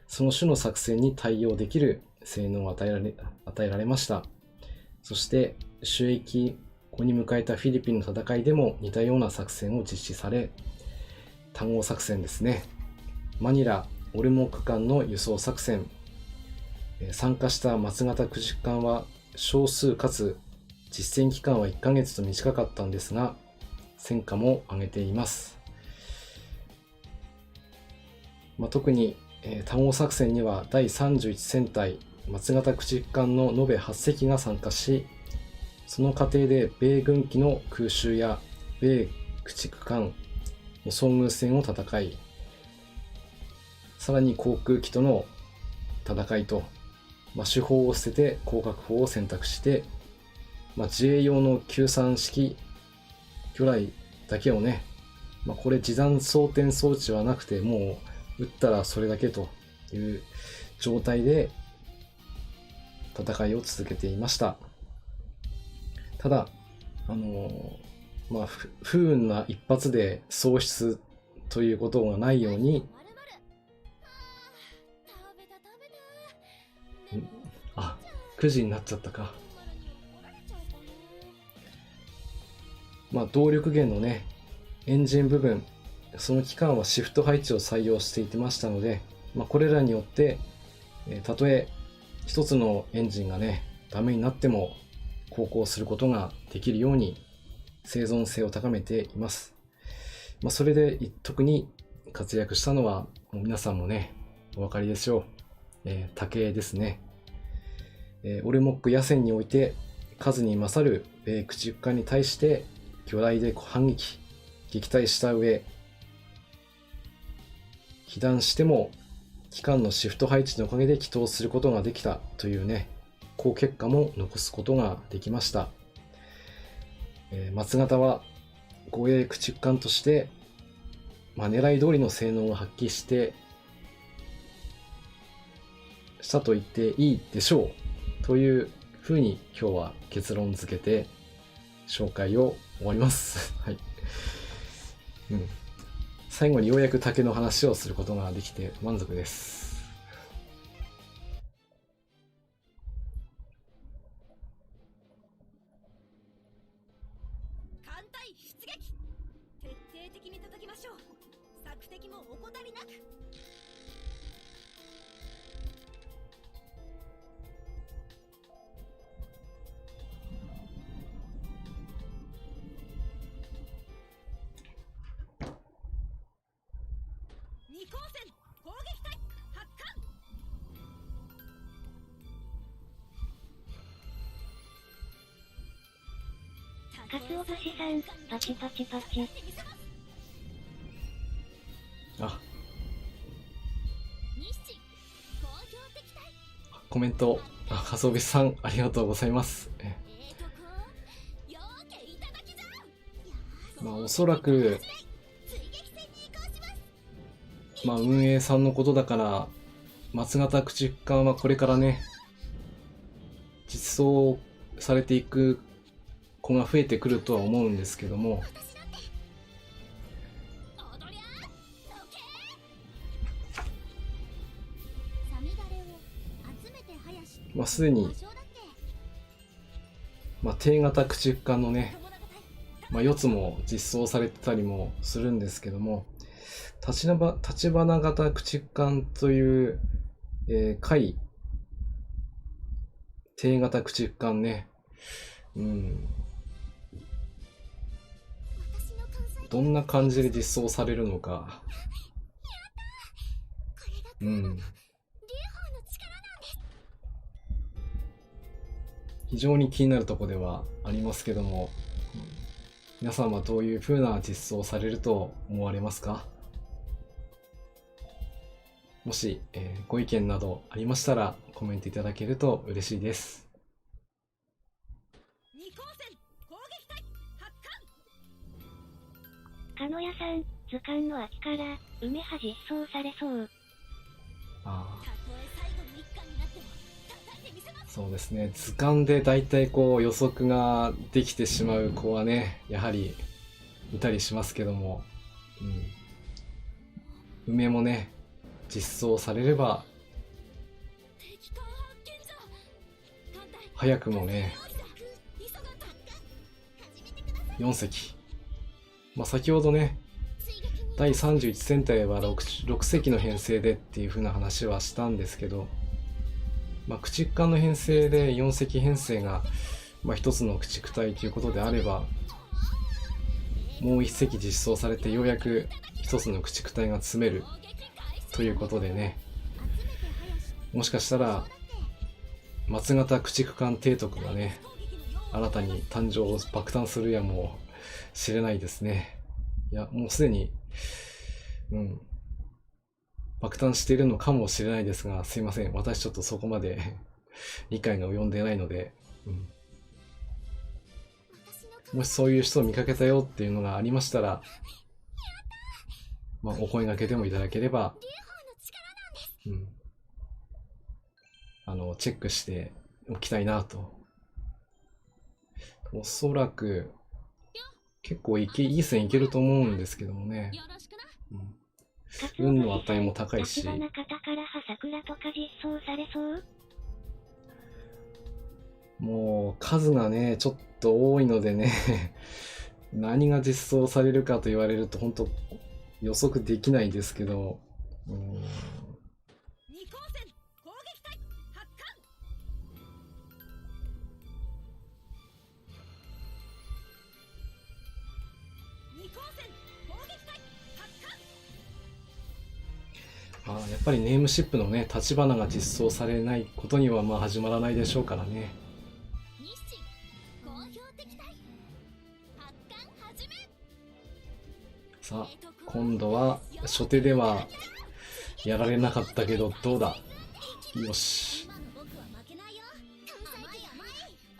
その種の作戦に対応できる性能を与えられました。そして収益後に迎えたフィリピンの戦いでも似たような作戦を実施され、単語作戦ですね。マニラ・オルモ区間の輸送作戦。参加した松型駆逐艦は少数かつ実戦期間は1ヶ月と短かったんですが、戦果も上げています。特に単語作戦には第31戦隊松型駆逐艦の延べ8隻が参加し、その過程で米軍機の空襲や米駆逐艦の遭遇戦を戦い、さらに航空機との戦いと、主砲を捨てて広角砲を選択して、自衛用の93式魚雷だけをね、これ示弾装填装置はなくて、もう撃ったらそれだけという状態で戦いを続けていました。ただ、不運な一発で喪失ということがないように、9時になっちゃったか。動力源のね、エンジン部分、その期間はシフト配置を採用していましたので、これらによって、たとえ一つのエンジンがね、ダメになっても航行することができるように生存性を高めています。それで特に活躍したのは、もう皆さんもね、お分かりでしょう。竹ですね。オルモック野戦において数に勝る米駆逐艦に対して魚雷で反撃、撃退した上、被弾しても機関のシフト配置のおかげで帰投することができたというね、好結果も残すことができました。松型は護衛駆逐艦として、狙い通りの性能を発揮したと言っていいでしょうというふうに今日は結論付けて紹介を終わります。はい。最後にようやく竹の話をすることができて満足です。艦隊出撃！徹底的に叩きましょう。索敵も怠りなく。二光線攻撃隊発艦！かつお節さん、パチパチパチ。コメント、かつお節さんありがとうございます。おそらくまあ運営さんのことだから、松型駆逐艦はこれからね、実装されていく子が増えてくるとは思うんですけども、踊りゃどけサミダレを集めて林まあすでに場所だっけ低型駆逐艦のね、友達隊4つも実装されてたりもするんですけども、立花型駆逐艦という、海低型駆逐艦ね、私の関西どんな感じで実装されるのか、これがうん、劉邦の力なんです非常に気になるところではありますけども、皆さんはどういう風な実装をされると思われますか？もし、ご意見などありましたらコメントいただけると嬉しいです。二光線攻撃隊発艦鹿屋さん、図鑑の秋から梅葉実装されそう。あたとえ最後の一巻になっても叩いてみせますそうですね、図鑑でだいたいこう予測ができてしまう子はね、やはりいたりしますけども、梅もね、実装されれば敵艦発見じゃ艦隊早くもね、急がんと始めてください4隻。先ほどね、追撃に第31戦隊は 6隻の編成でっていう風な話はしたんですけど、駆逐艦の編成で4隻編成が、1つの駆逐隊ということであれば、もう1隻実装されてようやく1つの駆逐隊が積めるということでね、もしかしたら松型駆逐艦提督がね、新たに誕生爆誕するやもしれないですね。いや、もうすでに、爆誕しているのかもしれないですが、すいません。私ちょっとそこまで理解が及んでないので、もしそういう人を見かけたよっていうのがありましたら、お声掛けでもいただければ、チェックしておきたいなと。おそらく、結構いい線いけると思うんですけどもね。よろしくな運の値も高いし立花方から葉桜とか実装されそう？もう数がね、ちょっと多いのでね、何が実装されるかと言われると本当予測できないですけど、二光線攻撃隊発艦二光線攻撃隊発艦やっぱりネームシップのね、立花が実装されないことには始まらないでしょうからね。日清好評敵対発艦始めさあ、今度は初手ではやられなかったけど、どうだ。よし。今の僕は負けないよ甘い甘い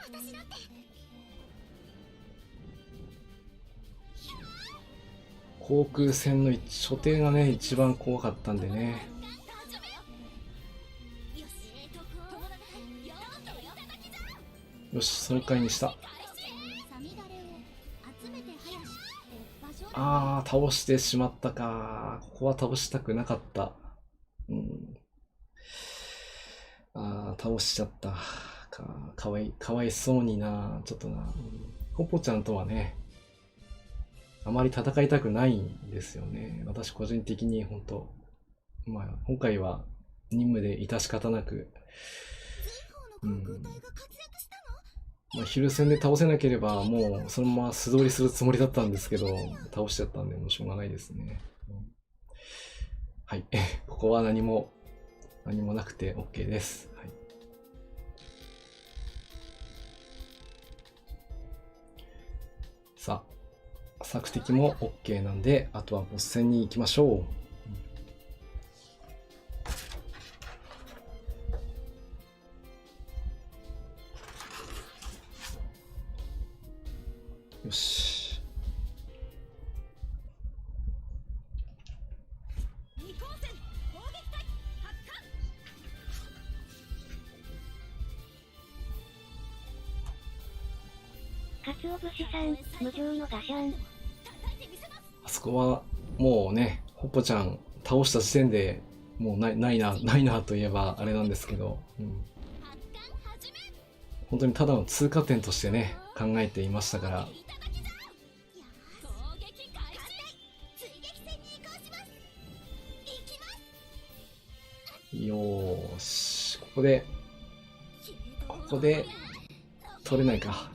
私だって航空戦の初手がね、一番怖かったんでね。よし、その回にした。倒してしまったか。ここは倒したくなかった。倒しちゃったかわいそうにな。ちょっとな。ポポちゃんとはね、あまり戦いたくないんですよね。私個人的に本当、今回は任務で致し方なく、昼戦で倒せなければもうそのまま素通りするつもりだったんですけど、倒しちゃったんでもうしょうがないですね。はい。ここは何もなくて OK です。はい。さあ、索敵も OK なんで、あとはボス戦に行きましょう。よし。二光かつお節さん、無情のガシャン。あそこはもうね、ホッポちゃん倒した時点でもうないなといえばあれなんですけど、本当にただの通過点としてね、考えていましたから。よーし、ここで取れないか。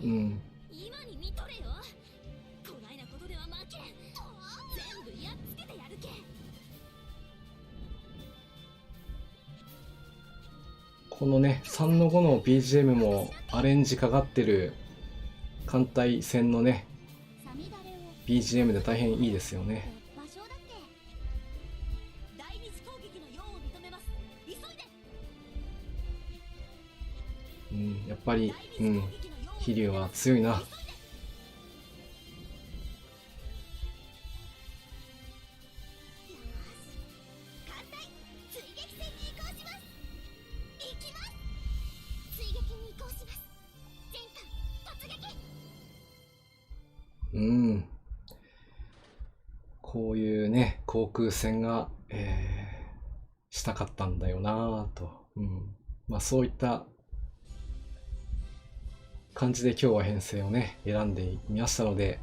このね、3の5の BGM もアレンジかかってる艦隊戦のね、BGM で大変いいですよね。やっぱり、飛竜は強いな。こういうね、航空戦が、したかったんだよなぁと。まあそういった感じで今日は編成をね、選んでみましたので、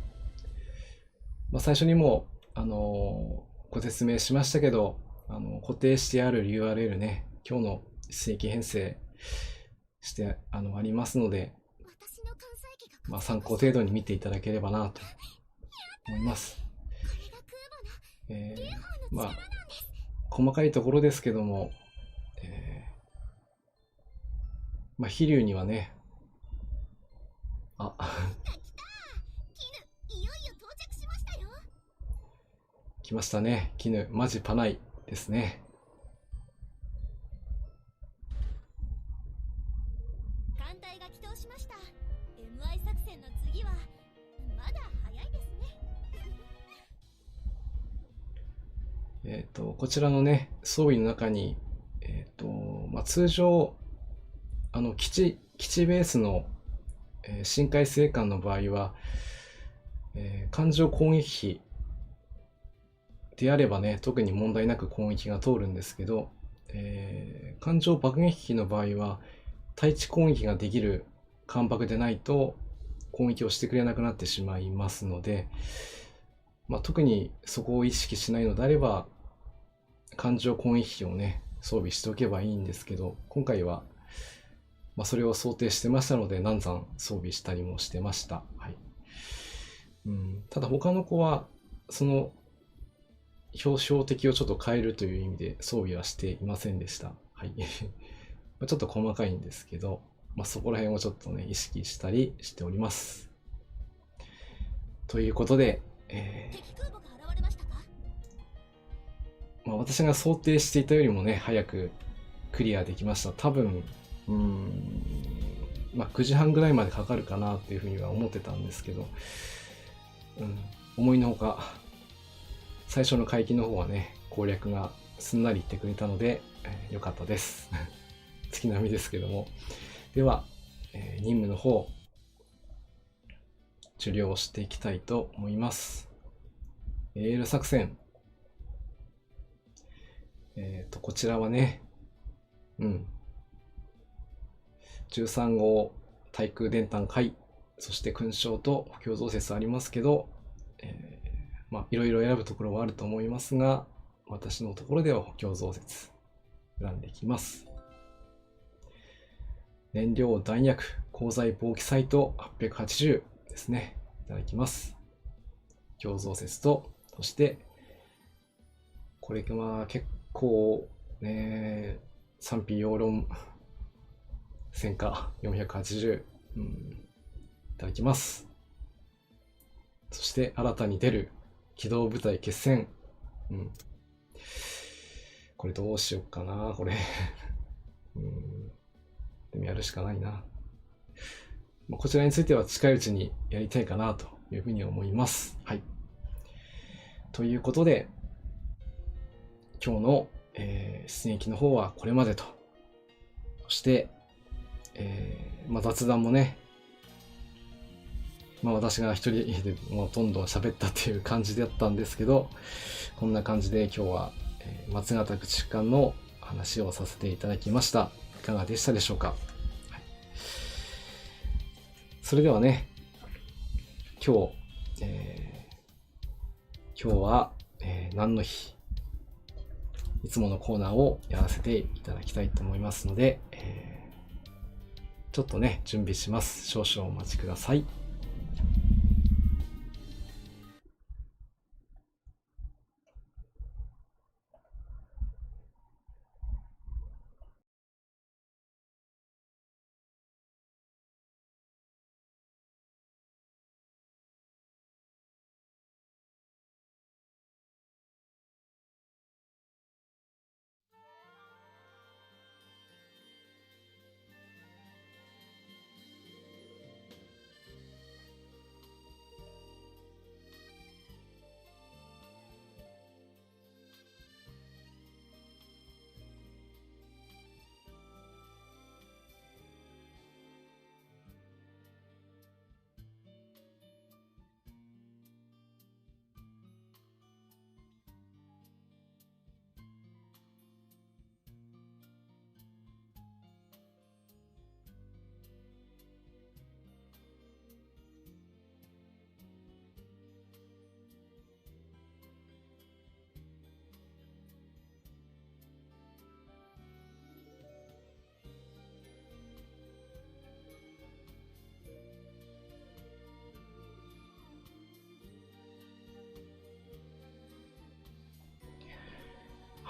最初にも、ご説明しましたけど、固定してある URL ね、今日の正規編成してありますので、参考程度に見ていただければなと思います。細かいところですけども、飛竜にはね、来ましたね。絹、マジパナイですね。艦隊が起動しました。MI 作戦の次はまだ早いですね。こちらのね、装備の中に、通常基地ベースの、深海生艦の場合は、艦上攻撃機であればね、特に問題なく攻撃が通るんですけど、艦上爆撃機の場合は、対地攻撃ができる艦爆でないと攻撃をしてくれなくなってしまいますので、特にそこを意識しないのであれば、艦上攻撃機をね、装備しておけばいいんですけど、今回は、それを想定してましたので、難産装備したりもしてました。はい。ただ他の子は、その標的をちょっと変えるという意味で装備はしていませんでした。はい。ちょっと細かいんですけど、そこら辺をちょっとね、意識したりしております。ということで、私が想定していたよりもね、早くクリアできました。多分、9時半ぐらいまでかかるかなっていうふうには思ってたんですけど、思いのほか、最初の海域の方はね、攻略がすんなりいってくれたので、良かったです。月並みですけども。では、任務の方、受領していきたいと思います。エール作戦。こちらはね、13号対空電弾回、そして勲章と補強増設ありますけど、いろいろ選ぶところはあると思いますが、私のところでは補強増設選んでいきます。燃料弾薬、鋼材防気サイト880ですね。いただきます。補強増設と、そして、これは結構ね、賛否両論、戦果480、いただきます。そして新たに出る機動部隊決戦。これどうしようかな、これ。でもやるしかないな。こちらについては近いうちにやりたいかなというふうに思います。はい。ということで、今日の、出撃の方はこれまでと。そして、雑談もね、私が一人でもうどんどん喋ったっていう感じだったんですけど、こんな感じで今日は松方駆逐艦の話をさせていただきました。いかがでしたでしょうか。はい、それではね、今日は、何の日、いつものコーナーをやらせていただきたいと思いますので、ちょっとね、準備します。少々お待ちください。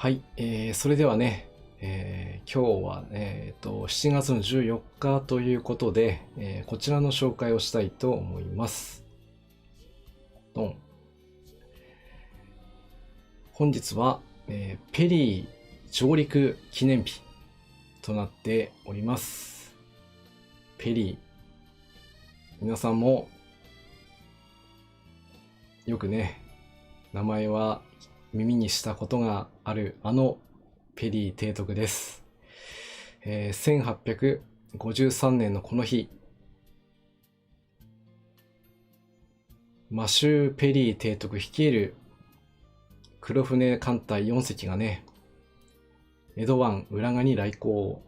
はい、それではね、今日は、7月の14日ということで、こちらの紹介をしたいと思います。ドン。本日は、ペリー上陸記念日となっております。ペリー。皆さんもよくね、名前は耳にしたことがあるあのペリー提督です。1853年のこの日、マシュー・ペリー提督率いる黒船艦隊4隻がね、江戸湾浦賀に来航。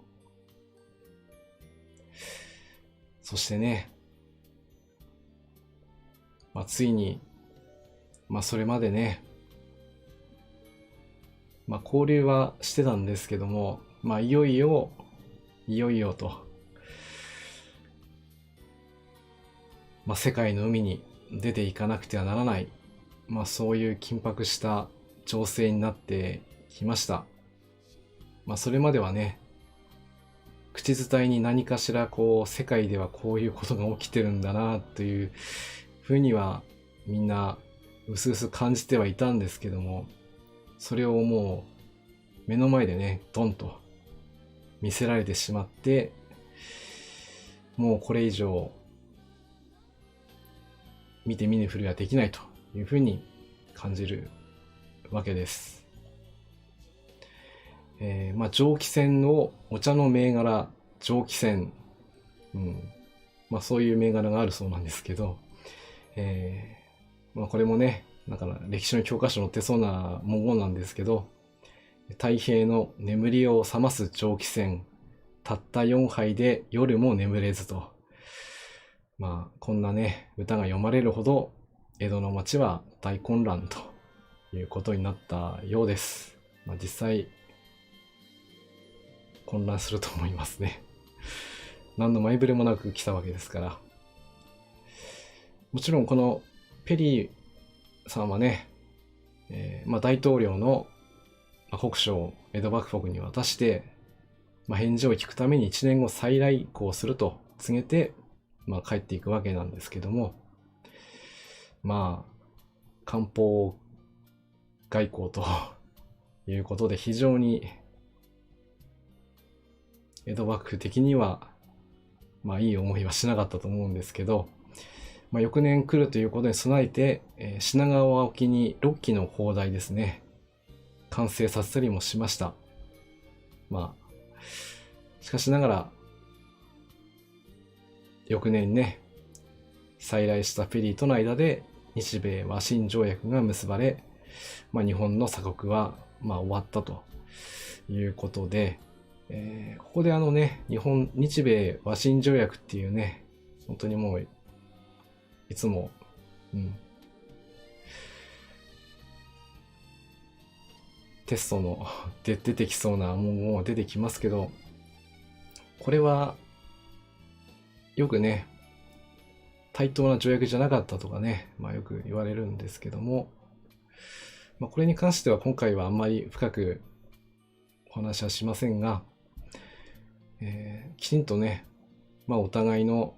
そしてね、ついに、それまでね、交流はしてたんですけども、いよいよと、世界の海に出ていかなくてはならない、そういう緊迫した情勢になってきました。それまではね、口伝えに何かしら世界ではこういうことが起きてるんだなというふうにはみんな薄々感じてはいたんですけども、それをもう目の前でね、ドンと見せられてしまって、もうこれ以上見て見ぬふりはできないというふうに感じるわけです。蒸気船のお茶の銘柄、蒸気船、そういう銘柄があるそうなんですけど、これもね、だから歴史の教科書載ってそうな文言なんですけど、太平の眠りを覚ます蒸気船、たった4杯で夜も眠れずと。こんなね、歌が読まれるほど江戸の町は大混乱ということになったようです。実際混乱すると思いますね。何の前触れもなく来たわけですから。もちろんこのペリーさんはね、大統領の国書を江戸幕府に渡して、返事を聞くために1年後再来航すると告げて、帰っていくわけなんですけども、艦砲外交ということで非常に江戸幕府的にはいい思いはしなかったと思うんですけど、翌年来るということに備えて、品川沖に6機の砲台ですね、完成させたりもしました。しかしながら翌年ね、再来したペリーとの間で日米和親条約が結ばれ、日本の鎖国は終わったということで、ここで日米和親条約っていうね、本当にもういつも、テストので出てきそうなもう出てきますけど、これはよくね、対等な条約じゃなかったとかね、よく言われるんですけども、これに関しては今回はあんまり深くお話はしませんが、きちんとね、お互いの、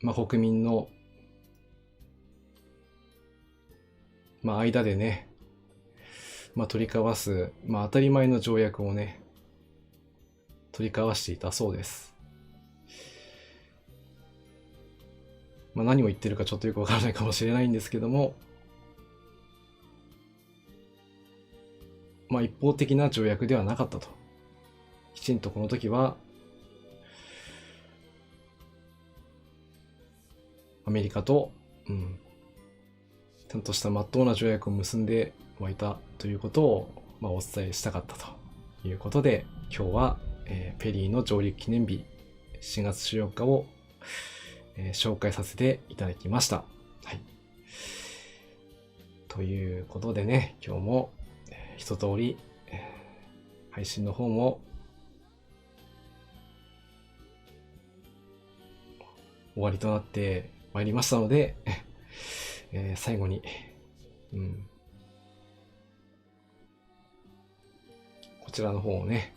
国民の、間でね、取り交わす、当たり前の条約をね、取り交わしていたそうです。何を言ってるかちょっとよくわからないかもしれないんですけども、一方的な条約ではなかったと。きちんとこの時は、アメリカと、ちゃんとした真っ当な条約を結んではいたということを、お伝えしたかったということで、今日は、ペリーの上陸記念日4月14日を、紹介させていただきました。はい。ということでね、今日も、一通り、配信の方も終わりとなってまいりましたので、最後に、こちらの方をね、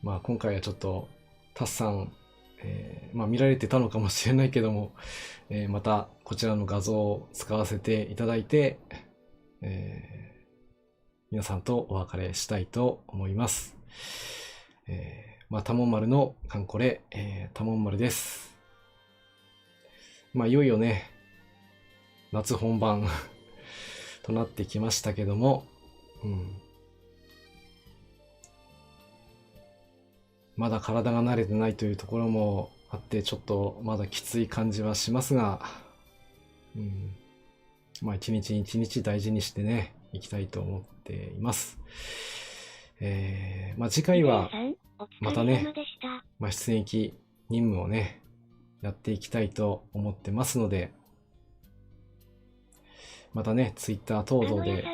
今回はちょっとたっさん、見られてたのかもしれないけども、またこちらの画像を使わせていただいて、皆さんとお別れしたいと思います。タモン丸のカンコレ、タモン丸です。いよいよね、夏本番となってきましたけども、まだ体が慣れてないというところもあって、ちょっとまだきつい感じはしますが、一日一日大事にしてね、いきたいと思っています。次回はまたね、出演機任務をね、やっていきたいと思ってますので、またね、Twitter 等々で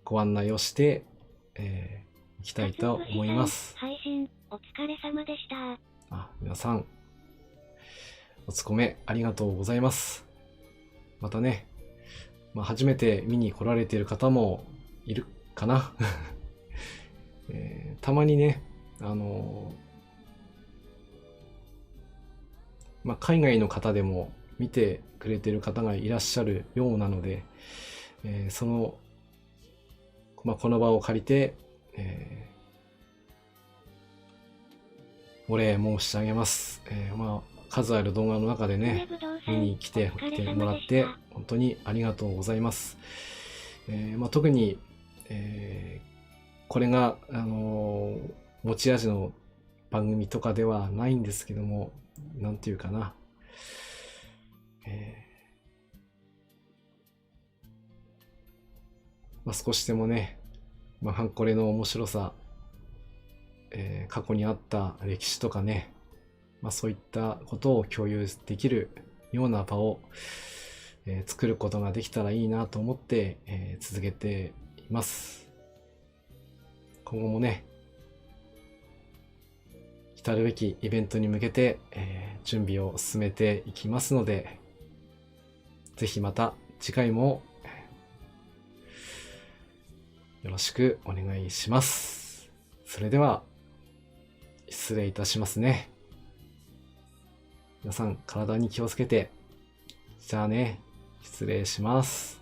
ご案内をして、いきたいと思います。配信お疲れ様でした。皆さん、おつこめありがとうございます。またね、初めて見に来られている方もいるかな、たまにね、海外の方でも見てくれている方がいらっしゃるようなので、この場を借りて、お礼申し上げます。数ある動画の中でね、見に来てもらって本当にありがとうございます。特に、これが、持ち味の番組とかではないんですけども、なんていうかな、少しでもね、ハンコレの面白さ、過去にあった歴史とかね、そういったことを共有できるような場を、作ることができたらいいなと思って、続けています。今後もね、来るべきイベントに向けて、準備を進めていきますので、ぜひまた次回もよろしくお願いします。それでは失礼いたしますね。皆さん体に気をつけて、じゃあね、失礼します。